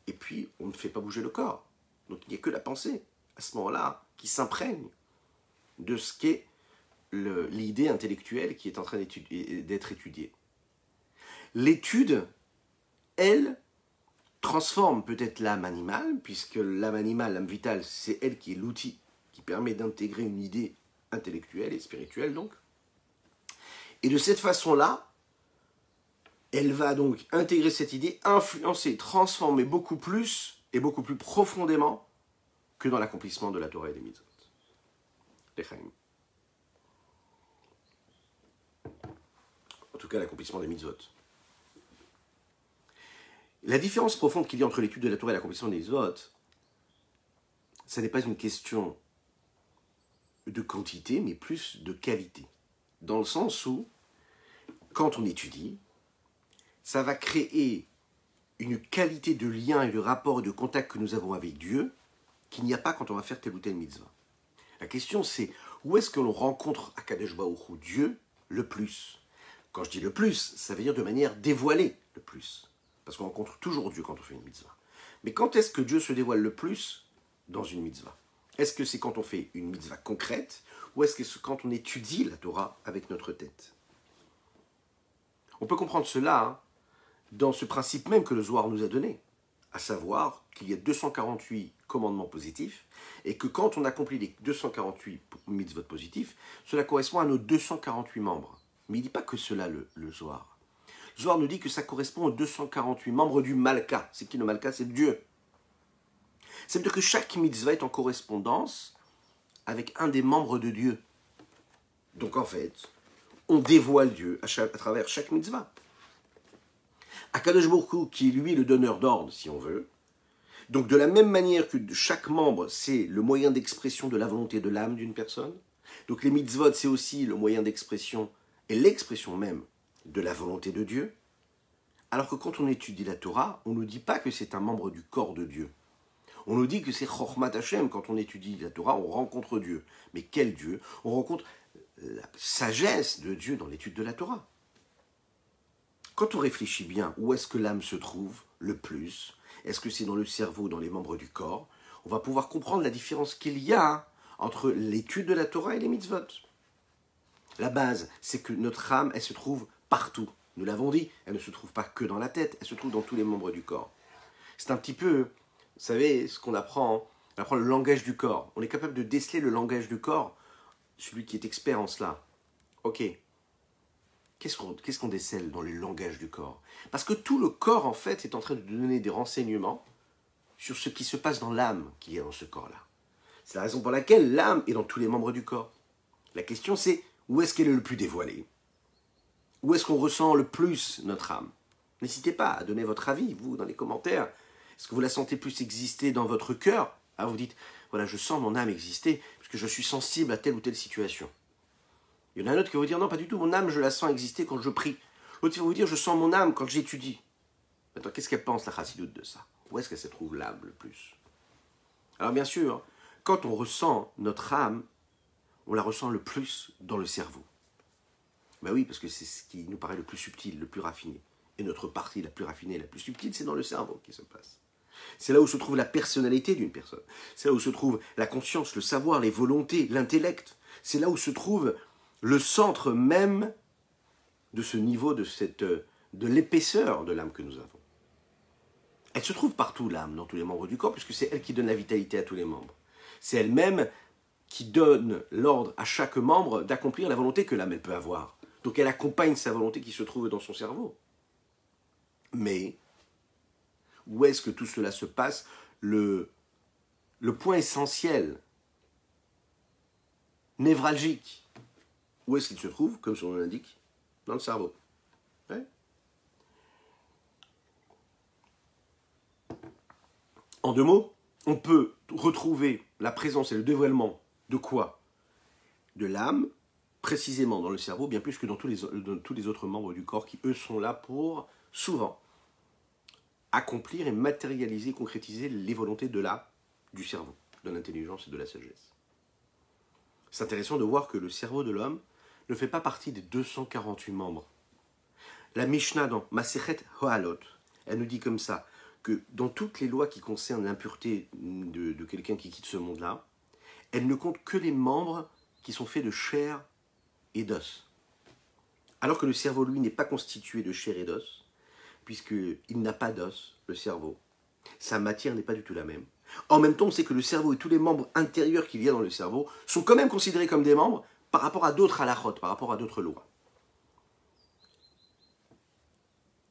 et puis on ne fait pas bouger le corps. Donc il n'y a que la pensée, à ce moment-là, qui s'imprègne de ce qu'est l'idée intellectuelle qui est en train d'être étudiée. L'étude, elle, transforme peut-être l'âme animale, puisque l'âme animale, l'âme vitale, c'est elle qui est l'outil qui permet d'intégrer une idée intellectuelle et spirituelle, donc. Et de cette façon-là, elle va donc intégrer cette idée, influencer, transformer beaucoup plus et beaucoup plus profondément que dans l'accomplissement de la Torah et des mitzvot. L'Echaim. En tout cas, l'accomplissement des mitzvot. La différence profonde qu'il y a entre l'étude de la Torah et l'accomplissement des mitzvot, ça n'est pas une question de quantité, mais plus de qualité. Dans le sens où, quand on étudie, ça va créer une qualité de lien et de rapport et de contact que nous avons avec Dieu qu'il n'y a pas quand on va faire telle ou telle mitzvah. La question c'est, où est-ce que l'on rencontre Akadosh Baruch Hu, Dieu, le plus? Quand je dis le plus, ça veut dire de manière dévoilée le plus. Parce qu'on rencontre toujours Dieu quand on fait une mitzvah. Mais quand est-ce que Dieu se dévoile le plus dans une mitzvah? Est-ce que c'est quand on fait une mitzvah concrète ou est-ce que c'est quand on étudie la Torah avec notre tête? On peut comprendre cela dans ce principe même que le Zohar nous a donné, à savoir qu'il y a 248 commandements positifs et que quand on accomplit les 248 mitzvot positifs, cela correspond à nos 248 membres. Mais il ne dit pas que cela, le Zohar. Le Zohar nous dit que ça correspond aux 248 membres du Malka. C'est qui le Malka? C'est Dieu. Ça veut dire que chaque mitzvah est en correspondance avec un des membres de Dieu. Donc en fait, on dévoile Dieu à travers chaque mitzvah. Akadosh Baruch Hu, qui est lui le donneur d'ordre, si on veut. Donc de la même manière que chaque membre, c'est le moyen d'expression de la volonté de l'âme d'une personne. Donc les mitzvot, c'est aussi le moyen d'expression et l'expression même de la volonté de Dieu. Alors que quand on étudie la Torah, on ne nous dit pas que c'est un membre du corps de Dieu. On nous dit que c'est Chochmat Hashem, quand on étudie la Torah, on rencontre Dieu. Mais quel Dieu? On rencontre la sagesse de Dieu dans l'étude de la Torah. Quand on réfléchit bien, où est-ce que l'âme se trouve le plus? Est-ce que c'est dans le cerveau, dans les membres du corps? On va pouvoir comprendre la différence qu'il y a entre l'étude de la Torah et les mitzvot. La base, c'est que notre âme, elle se trouve partout. Nous l'avons dit, elle ne se trouve pas que dans la tête, elle se trouve dans tous les membres du corps. C'est un petit peu, vous savez, ce qu'on apprend, on apprend le langage du corps. On est capable de déceler le langage du corps, celui qui est expert en cela. Ok. Qu'est-ce qu'on décèle dans le langage du corps? Parce que tout le corps, en fait, est en train de donner des renseignements sur ce qui se passe dans l'âme qui est dans ce corps-là. C'est la raison pour laquelle l'âme est dans tous les membres du corps. La question, c'est où est-ce qu'elle est le plus dévoilée? Où est-ce qu'on ressent le plus notre âme? N'hésitez pas à donner votre avis, vous, dans les commentaires. Est-ce que vous la sentez plus exister dans votre cœur? Vous dites, voilà, je sens mon âme exister parce que je suis sensible à telle ou telle situation. Il y en a un autre qui va vous dire, non, pas du tout, mon âme, je la sens exister quand je prie. L'autre va vous dire, je sens mon âme quand j'étudie. Maintenant, qu'est-ce qu'elle pense, la chassidoute, de ça? Où est-ce qu'elle se trouve l'âme le plus? Alors bien sûr, quand on ressent notre âme, on la ressent le plus dans le cerveau. Ben oui, parce que c'est ce qui nous paraît le plus subtil, le plus raffiné. Et notre partie la plus raffinée, la plus subtile, c'est dans le cerveau qui se passe. C'est là où se trouve la personnalité d'une personne. C'est là où se trouve la conscience, le savoir, les volontés, l'intellect. C'est là où se trouve le centre même de ce niveau, de l'épaisseur de l'âme que nous avons. Elle se trouve partout, l'âme, dans tous les membres du corps, puisque c'est elle qui donne la vitalité à tous les membres. C'est elle-même qui donne l'ordre à chaque membre d'accomplir la volonté que l'âme elle peut avoir. Donc elle accompagne sa volonté qui se trouve dans son cerveau. Mais, où est-ce que tout cela se passe? Le point essentiel, névralgique, où est-ce qu'il se trouve, comme son nom l'indique? Dans le cerveau. Ouais. En deux mots, on peut retrouver la présence et le dévoilement de quoi? De l'âme, précisément dans le cerveau, bien plus que dans tous les autres membres du corps qui, eux, sont là pour, souvent, accomplir et matérialiser, concrétiser les volontés du cerveau, de l'intelligence et de la sagesse. C'est intéressant de voir que le cerveau de l'homme ne fait pas partie des 248 membres. La Mishnah dans Masechet Hohalot, elle nous dit comme ça, que dans toutes les lois qui concernent l'impureté de quelqu'un qui quitte ce monde-là, elle ne compte que les membres qui sont faits de chair et d'os. Alors que le cerveau, lui, n'est pas constitué de chair et d'os, puisqu'il n'a pas d'os, le cerveau. Sa matière n'est pas du tout la même. En même temps, on sait que le cerveau et tous les membres intérieurs qu'il y a dans le cerveau sont quand même considérés comme des membres par rapport à d'autres halachot, par rapport à d'autres lois.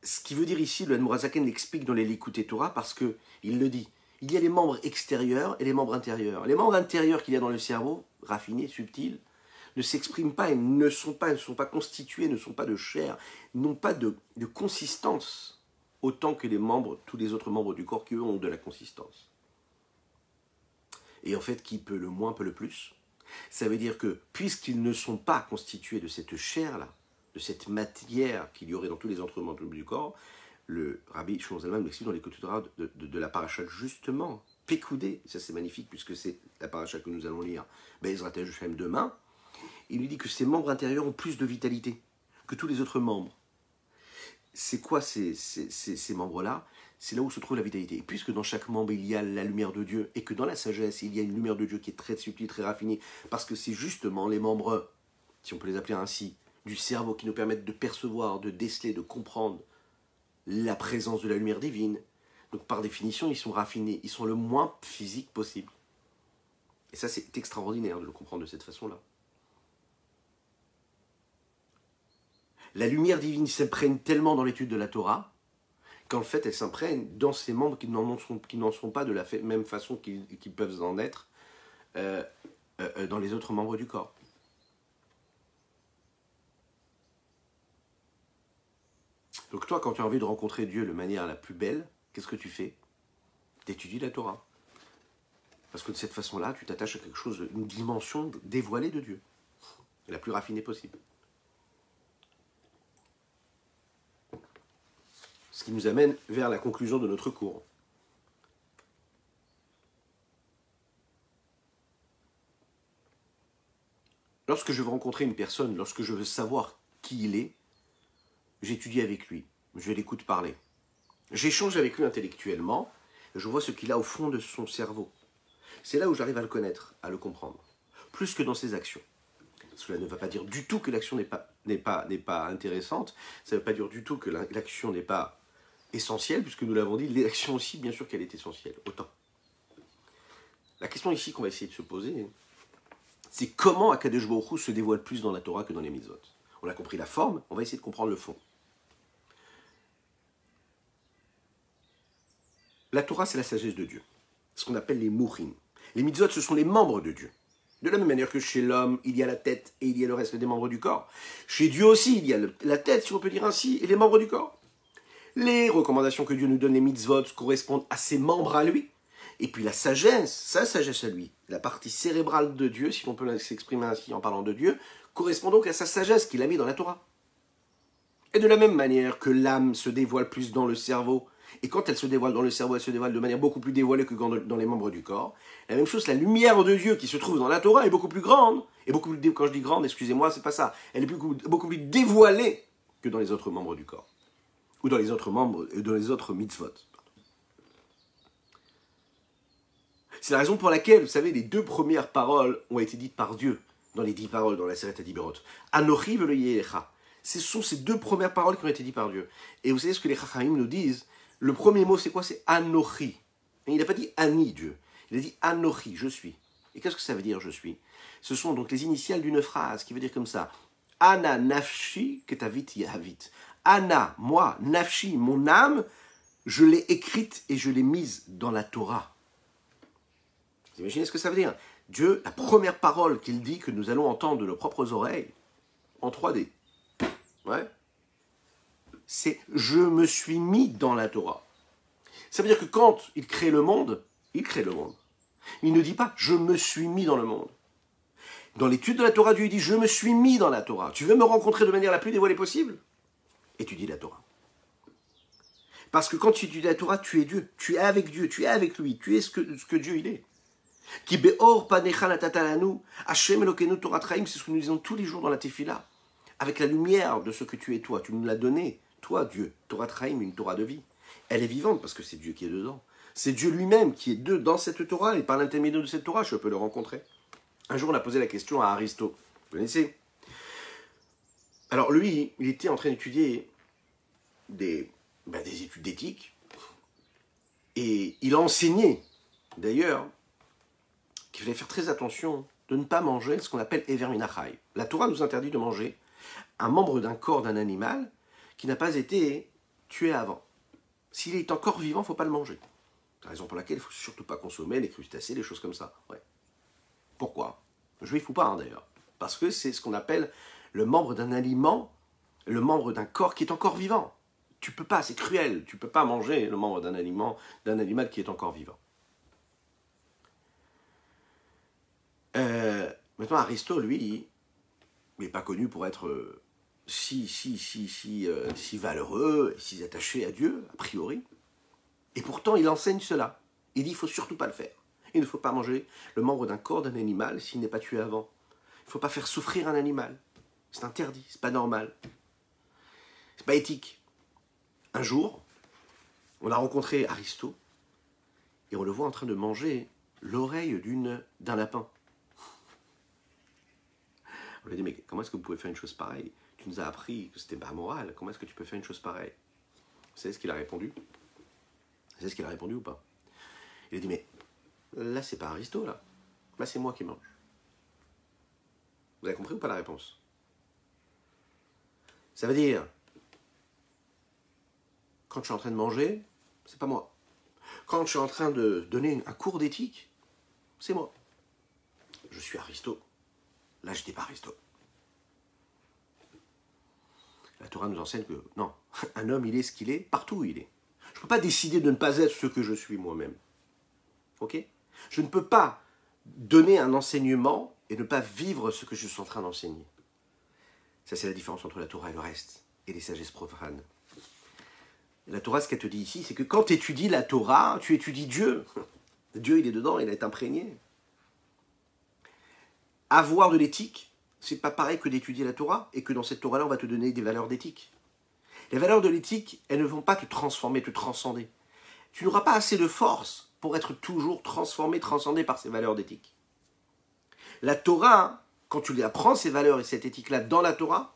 Ce qui veut dire ici, le Admorazaken l'explique dans les Likutei Torah parce qu'il le dit. Il y a les membres extérieurs et les membres intérieurs. Les membres intérieurs qu'il y a dans le cerveau, raffinés, subtils, ne s'expriment pas et ne sont pas constitués, ne sont pas de chair, n'ont pas de consistance, autant que tous les autres membres du corps qui, eux, ont de la consistance. Et en fait, qui peut le moins, peut le plus. Ça veut dire que, puisqu'ils ne sont pas constitués de cette chair-là, de cette matière qu'il y aurait dans tous les autres membres du corps, le Rabbi Shimon Zalman l'explique dans les L'écoute de la paracha justement, Pécoudé, ça c'est magnifique puisque c'est la paracha que nous allons lire, Be'ezrat Hashem demain, il lui dit que ses membres intérieurs ont plus de vitalité que tous les autres membres. C'est quoi ces membres-là? C'est là où se trouve la vitalité. Et puisque dans chaque membre il y a la lumière de Dieu, et que dans la sagesse il y a une lumière de Dieu qui est très subtile, très raffinée, parce que c'est justement les membres, si on peut les appeler ainsi, du cerveau qui nous permettent de percevoir, de déceler, de comprendre la présence de la lumière divine. Donc par définition, ils sont raffinés, ils sont le moins physiques possible. Et ça, c'est extraordinaire de le comprendre de cette façon-là. La lumière divine s'imprègne tellement dans l'étude de la Torah qu'en fait, elle s'imprègne dans ces membres qui n'en sont pas de la même façon qu'ils peuvent en être dans les autres membres du corps. Donc toi, quand tu as envie de rencontrer Dieu de manière la plus belle, qu'est-ce que tu fais? Tu étudies la Torah. Parce que de cette façon-là, tu t'attaches à quelque chose, une dimension dévoilée de Dieu, la plus raffinée possible. Ce qui nous amène vers la conclusion de notre cours. Lorsque je veux rencontrer une personne, lorsque je veux savoir qui il est, j'étudie avec lui, je l'écoute parler. J'échange avec lui intellectuellement, je vois ce qu'il a au fond de son cerveau. C'est là où j'arrive à le connaître, à le comprendre, plus que dans ses actions. Cela ne va pas dire du tout que l'action n'est pas intéressante, ça ne veut pas dire du tout que l'action n'est pas essentielle, puisque nous l'avons dit, l'action aussi, bien sûr qu'elle est essentielle, autant. La question ici qu'on va essayer de se poser, c'est comment Akadosh Baruch Hu se dévoile plus dans la Torah que dans les mitzvot. On a compris la forme, on va essayer de comprendre le fond. La Torah, c'est la sagesse de Dieu, ce qu'on appelle les mourim. Les mitzvot, ce sont les membres de Dieu. De la même manière que chez l'homme, il y a la tête et il y a le reste des membres du corps. Chez Dieu aussi, il y a la tête, si on peut dire ainsi, et les membres du corps. Les recommandations que Dieu nous donne, les mitzvot, correspondent à ses membres à lui. Et puis la sagesse, sa sagesse à lui, la partie cérébrale de Dieu, si on peut s'exprimer ainsi en parlant de Dieu, correspond donc à sa sagesse qu'il a mis dans la Torah. Et de la même manière que l'âme se dévoile plus dans le cerveau, et quand elle se dévoile dans le cerveau, elle se dévoile de manière beaucoup plus dévoilée que dans les membres du corps. La même chose, la lumière de Dieu qui se trouve dans la Torah est beaucoup plus grande, et beaucoup plus, quand je dis grande, excusez-moi, c'est pas ça, elle est beaucoup plus dévoilée que dans les autres membres du corps, ou dans les autres membres, dans les autres mitzvot. C'est la raison pour laquelle, vous savez, les 2 premières paroles ont été dites par Dieu, dans les 10 paroles, dans la Seret HaDiberot. Anochi velo yerecha. Ce sont ces 2 premières paroles qui ont été dites par Dieu. Et vous savez ce que les Chachamim nous disent? Le premier mot, c'est quoi? C'est Anochi. Et il n'a pas dit Ani, Dieu. Il a dit Anochi, je suis. Et qu'est-ce que ça veut dire, je suis? Ce sont donc les initiales d'une phrase qui veut dire comme ça. Ana nafshi ketavit yahavit. Ana, moi, nafshi, mon âme, je l'ai écrite et je l'ai mise dans la Torah. Vous imaginez ce que ça veut dire? Dieu, la première parole qu'il dit que nous allons entendre de nos propres oreilles, en 3D, ouais, c'est « je me suis mis dans la Torah ». Ça veut dire que quand il crée le monde, il crée le monde. Il ne dit pas « je me suis mis dans le monde ». Dans l'étude de la Torah, Dieu dit « je me suis mis dans la Torah ». Tu veux me rencontrer de manière la plus dévoilée possible? Étudie la Torah. Parce que quand tu étudies la Torah, tu es Dieu, tu es avec Dieu, tu es avec lui, tu es ce que Dieu il est. Qui beor panecha natatalanu, Hashem Elokeinu Torah Traim, c'est ce que nous disons tous les jours dans la Tefila. Avec la lumière de ce que tu es toi, tu nous l'as donné, toi Dieu, Torah Traim, une Torah de vie. Elle est vivante parce que c'est Dieu qui est dedans. C'est Dieu lui-même qui est dans cette Torah et par l'intermédiaire de cette Torah, je peux le rencontrer. Un jour, on a posé la question à Aristote. Vous connaissez? Alors lui, il était en train d'étudier des études d'éthique et il a enseigné, d'ailleurs, qu'il fallait faire très attention de ne pas manger ce qu'on appelle Ever Minachai. La Torah nous interdit de manger un membre d'un corps d'un animal qui n'a pas été tué avant. S'il est encore vivant, il ne faut pas le manger. C'est la raison pour laquelle il ne faut surtout pas consommer les crustacés, les choses comme ça. Ouais. Pourquoi? Juif ou pas, hein, d'ailleurs. Parce que c'est ce qu'on appelle le membre d'un aliment, le membre d'un corps qui est encore vivant. Tu peux pas, c'est cruel, tu ne peux pas manger le membre d'un animal qui est encore vivant. Maintenant, Aristote, lui, il n'est pas connu pour être si valeureux, si attaché à Dieu, a priori. Et pourtant, il enseigne cela. Il dit, il ne faut surtout pas le faire. Il ne faut pas manger le membre d'un corps d'un animal s'il n'est pas tué avant. Il ne faut pas faire souffrir un animal. C'est interdit, c'est pas normal. C'est pas éthique. Un jour, on a rencontré Aristo et on le voit en train de manger l'oreille d'un lapin. On lui a dit, mais comment est-ce que vous pouvez faire une chose pareille? Tu nous as appris que c'était pas moral. Comment est-ce que tu peux faire une chose pareille? Vous savez ce qu'il a répondu? Vous savez ce qu'il a répondu ou pas? Il a dit, mais là, c'est pas Aristo, là. Là, c'est moi qui mange. Vous avez compris ou pas la réponse? Ça veut dire, quand je suis en train de manger, c'est pas moi. Quand je suis en train de donner un cours d'éthique, c'est moi. Je suis Aristo. Là, je n'étais pas Aristo. La Torah nous enseigne que, non, un homme, il est ce qu'il est, partout où il est. Je ne peux pas décider de ne pas être ce que je suis moi-même. Ok? Je ne peux pas donner un enseignement et ne pas vivre ce que je suis en train d'enseigner. Ça, c'est la différence entre la Torah et le reste, et les sagesses profanes. Et la Torah, ce qu'elle te dit ici, c'est que quand tu étudies la Torah, tu étudies Dieu. Dieu, il est dedans, il est imprégné. Avoir de l'éthique, c'est pas pareil que d'étudier la Torah, et que dans cette Torah-là, on va te donner des valeurs d'éthique. Les valeurs de l'éthique, elles ne vont pas te transformer, te transcender. Tu n'auras pas assez de force pour être toujours transformé, transcendé par ces valeurs d'éthique. La Torah, quand tu apprends ces valeurs et cette éthique-là dans la Torah,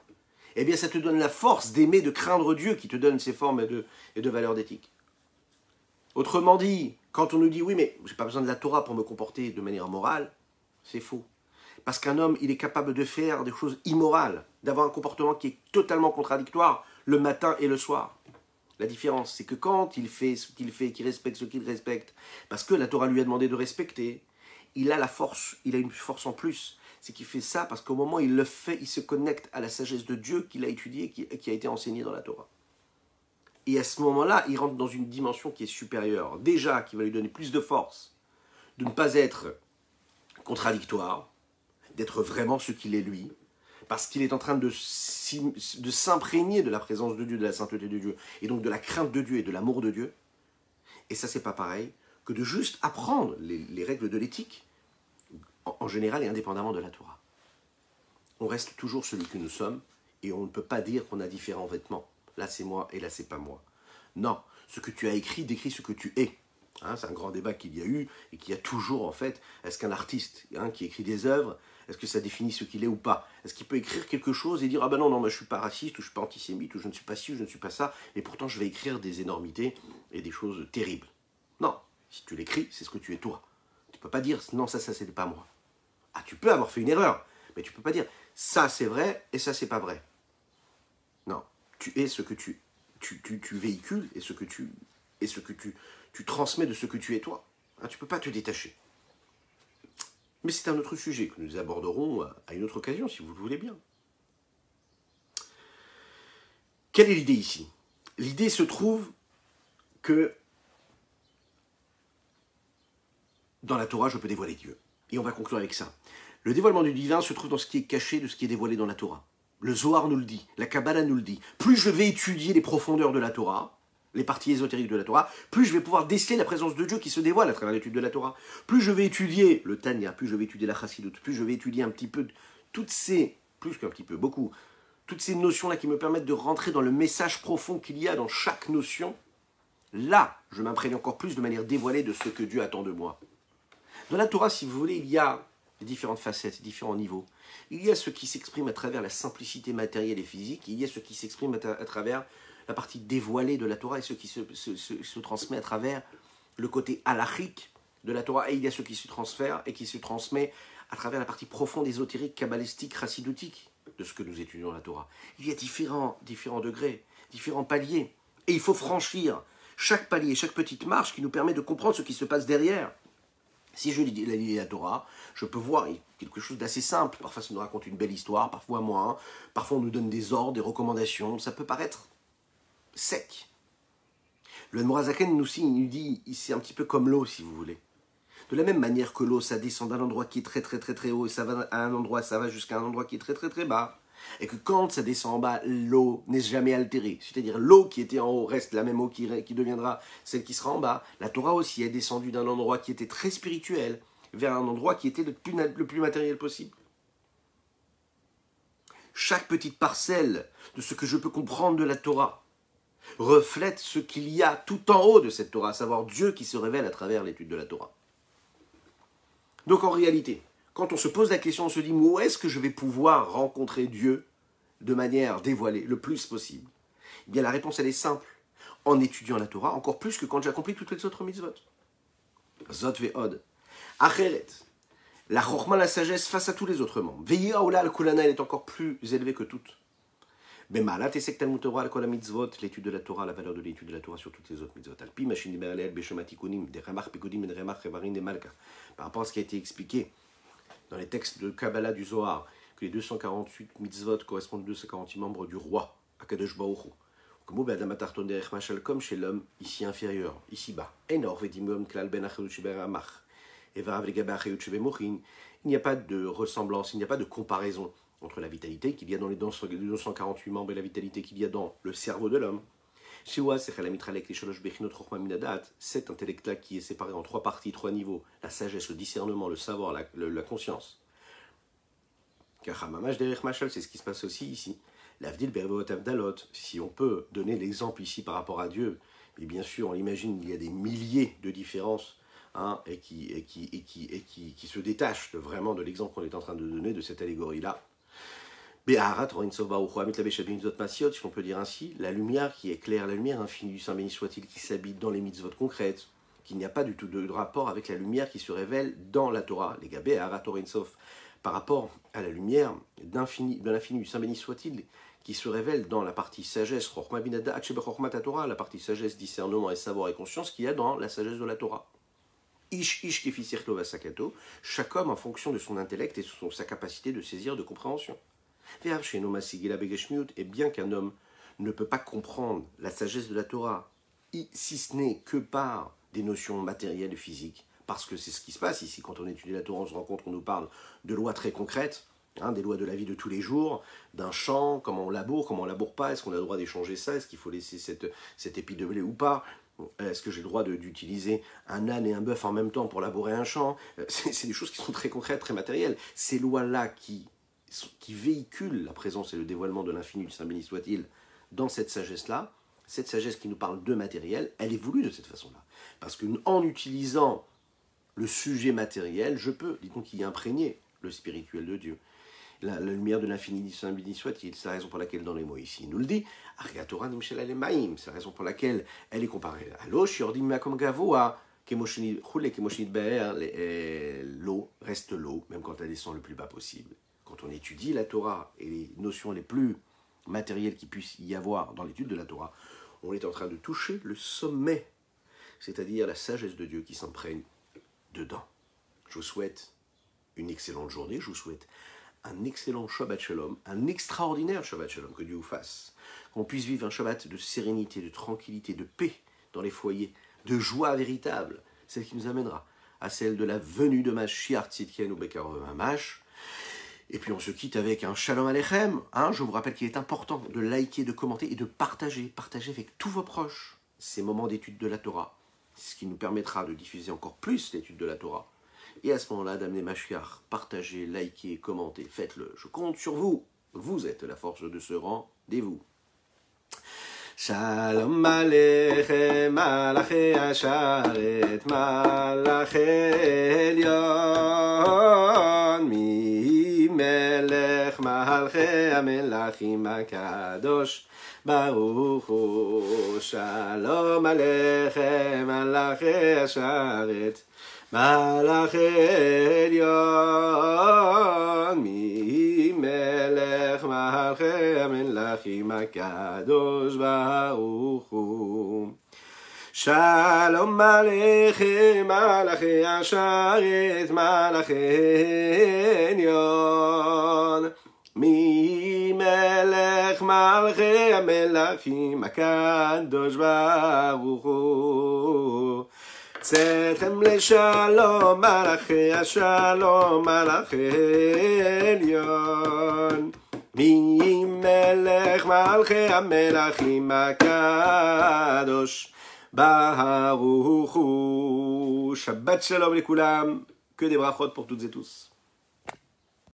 eh bien ça te donne la force d'aimer, de craindre Dieu qui te donne ces formes et de valeurs d'éthique. Autrement dit, quand on nous dit « oui, mais j'ai pas besoin de la Torah pour me comporter de manière morale », c'est faux. Parce qu'un homme, il est capable de faire des choses immorales, d'avoir un comportement qui est totalement contradictoire le matin et le soir. La différence, c'est que quand il fait ce qu'il fait, qu'il respecte ce qu'il respecte, parce que la Torah lui a demandé de respecter, il a la force, il a une force en plus. C'est qu'il fait ça parce qu'au moment où il le fait, il se connecte à la sagesse de Dieu qu'il a étudiée, qui a été enseignée dans la Torah. Et à ce moment-là, il rentre dans une dimension qui est supérieure. Déjà, qui va lui donner plus de force, de ne pas être contradictoire, d'être vraiment ce qu'il est lui, parce qu'il est en train de s'imprégner de la présence de Dieu, de la sainteté de Dieu, et donc de la crainte de Dieu et de l'amour de Dieu. Et ça, c'est pas pareil que de juste apprendre les règles de l'éthique, en général et indépendamment de la Torah. On reste toujours celui que nous sommes, et on ne peut pas dire qu'on a différents vêtements. Là, c'est moi, et là, c'est pas moi. Non, ce que tu as écrit décrit ce que tu es. Hein, c'est un grand débat qu'il y a eu, et qu'il y a toujours, en fait. Est-ce qu'un artiste qui écrit des œuvres, est-ce que ça définit ce qu'il est ou pas? Est-ce qu'il peut écrire quelque chose et dire « Ah ben non, moi je suis pas raciste, ou je suis pas antisémite, ou je ne suis pas ci, ou je ne suis pas ça, et pourtant je vais écrire des énormités et des choses terribles. » Non, si tu l'écris, c'est ce que tu es toi. Tu ne peux pas dire « Non, ça c'est pas moi. » Ah, tu peux avoir fait une erreur, mais tu ne peux pas dire « Ça c'est vrai, et ça c'est pas vrai. » Non, tu es ce que tu véhicules, et ce que tu transmets de ce que tu es toi. Hein, tu ne peux pas te détacher. Mais c'est un autre sujet que nous aborderons à une autre occasion, si vous le voulez bien. Quelle est l'idée ici? L'idée se trouve que dans la Torah, je peux dévoiler Dieu. Et on va conclure avec ça. Le dévoilement du divin se trouve dans ce qui est caché de ce qui est dévoilé dans la Torah. Le Zohar nous le dit, la Kabbalah nous le dit. Plus je vais étudier les profondeurs de la Torah, les parties ésotériques de la Torah, plus je vais pouvoir déceler la présence de Dieu qui se dévoile à travers l'étude de la Torah. Plus je vais étudier le Tanya, plus je vais étudier la Chassidut, plus je vais étudier un petit peu toutes ces, plus qu'un petit peu, beaucoup, toutes ces notions-là qui me permettent de rentrer dans le message profond qu'il y a dans chaque notion, là, je m'imprègne encore plus de manière dévoilée de ce que Dieu attend de moi. Dans la Torah, si vous voulez, il y a différentes facettes, différents niveaux. Il y a ce qui s'exprime à travers la simplicité matérielle et physique, il y a ce qui s'exprime à travers la partie dévoilée de la Torah et ce qui se transmet à travers le côté halachique de la Torah. Et il y a ce qui se transfère et qui se transmet à travers la partie profonde, ésotérique, kabbalistique, chassidotique de ce que nous étudions dans la Torah. Il y a différents degrés, différents paliers. Et il faut franchir chaque palier, chaque petite marche qui nous permet de comprendre ce qui se passe derrière. Si je lis la Torah, je peux voir quelque chose d'assez simple. Parfois, ça nous raconte une belle histoire, parfois moins. Parfois, on nous donne des ordres, des recommandations. Ça peut paraître sec. Le Admorazaken nous dit, c'est un petit peu comme l'eau, si vous voulez. De la même manière que l'eau, ça descend d'un endroit qui est très très très très haut, et ça va à un endroit, ça va jusqu'à un endroit qui est très très très bas. et que quand ça descend en bas, l'eau n'est jamais altérée. C'est-à-dire l'eau qui était en haut reste la même eau qui deviendra celle qui sera en bas. La Torah aussi est descendue d'un endroit qui était très spirituel vers un endroit qui était le plus matériel possible. Chaque petite parcelle de ce que je peux comprendre de la Torah reflète ce qu'il y a tout en haut de cette Torah, à savoir Dieu qui se révèle à travers l'étude de la Torah. Donc en réalité, quand on se pose la question, on se dit, où est-ce que je vais pouvoir rencontrer Dieu de manière dévoilée, le plus possible? Eh bien la réponse elle est simple, en étudiant la Torah, encore plus que quand j'accomplis toutes les autres mitzvot. Zot ve'od. Acheret. La chorma, la sagesse face à tous les autres membres. Veillez aoula al-kulana, elle est encore plus élevée que toutes. Bemalat et sektal Torah al-kol mitzvot, l'étude de la Torah, la valeur de l'étude de la Torah sur toutes les autres mitzvot. Alpi machin liberalel beshomatikunim, des remach pekodim et des remach revarim des malka. Par rapport à ce qui a été expliqué dans les textes de Kabbalah du Zohar, que les 248 mitzvot correspondent aux 248 membres du roi, Akadosh Baruch Hu. Comme be'adam atarton derech machal, comme chez l'homme ici inférieur, ici bas. Enor vedimum klal ben achayut sheberamach. Et varav legabe achayut shebemochin. Il n'y a pas de ressemblance, il n'y a pas de comparaison entre la vitalité qu'il y a dans les 248 membres et la vitalité qu'il y a dans le cerveau de l'homme. Cet intellect-là qui est séparé en trois parties, trois niveaux, la sagesse, le discernement, le savoir, la conscience. C'est ce qui se passe aussi ici. L'avdil bervot avdalot, si on peut donner l'exemple ici par rapport à Dieu, et bien sûr on imagine qu'il y a des milliers de différences, hein, et qui se détachent vraiment de l'exemple qu'on est en train de donner, de cette allégorie-là. Si on peut dire ainsi, la lumière qui est claire, la lumière infinie du Saint béni soit-il qui s'habite dans les mitzvot concrètes, qu'il n'y a pas du tout de rapport avec la lumière qui se révèle dans la Torah, les gabé Arat Sof, par rapport à la lumière de l'infini du Saint béni soit-il qui se révèle dans la partie sagesse, la partie sagesse, discernement et savoir et conscience qu'il y a dans la sagesse de la Torah. Chaque homme en fonction de son intellect et de sa capacité de saisir, de compréhension. Et bien qu'un homme ne peut pas comprendre la sagesse de la Torah, si ce n'est que par des notions matérielles et physiques, parce que c'est ce qui se passe ici, quand on étudie la Torah, on se rend compte qu'on nous parle de lois très concrètes, hein, des lois de la vie de tous les jours, d'un champ, comment on laboure pas, est-ce qu'on a le droit d'échanger ça, est-ce qu'il faut laisser cette épi de blé ou pas, est-ce que j'ai le droit d'utiliser un âne et un bœuf en même temps pour labourer un champ, c'est des choses qui sont très concrètes, très matérielles. Ces lois-là qui véhicule la présence et le dévoilement de l'infini du Saint béni soit-il dans cette sagesse-là, cette sagesse qui nous parle de matériel, elle est voulue de cette façon-là. Parce qu'en utilisant le sujet matériel, je peux, disons, y imprégner le spirituel de Dieu. La lumière de l'infini du Saint béni soit-il, c'est la raison pour laquelle dans les mots ici, il nous le dit, c'est la raison pour laquelle elle est comparée à l'eau, l'eau reste l'eau, même quand elle descend le plus bas possible. Quand on étudie la Torah et les notions les plus matérielles qu'il puisse y avoir dans l'étude de la Torah, on est en train de toucher le sommet, c'est-à-dire la sagesse de Dieu qui s'imprègne dedans. Je vous souhaite une excellente journée, je vous souhaite un excellent Shabbat Shalom, un extraordinaire Shabbat Shalom, que Dieu vous fasse. Qu'on puisse vivre un Shabbat de sérénité, de tranquillité, de paix dans les foyers, de joie véritable, celle qui nous amènera à celle de la venue de Mashiach Tzidkenu Bekarov Mamash. Et puis on se quitte avec un Shalom Aleichem. Je vous rappelle qu'il est important de liker, de commenter et de partager avec tous vos proches ces moments d'étude de la Torah. C'est ce qui nous permettra de diffuser encore plus l'étude de la Torah. Et à ce moment-là, d'amener Mashiach, partagez, likez, commentez, faites-le. Je compte sur vous. Vous êtes la force de ce rendez-vous. Shalom Aleichem, Malachi Asharet, Malachi Elyon, Melech Malchei Hamelachim HaKadosh Baruch Hu. Shalom Aleichem, Malachei Asharet, Malachei Elyon, Melech Malchei Hamelachim HaKadosh Baruch Hu. Shalom Aleichem, Malachei Asharet, Malachei Elyon, Melech Malchei Hamelachim HaKadosh Baruch Hu. Tzechem leshalom, Malachei Ashalom, Malachei Elyon, Mi melech malchei hamelachim hakadosh baruch hu. Shabbat shalom les koulam. Que des brachot pour toutes et tous.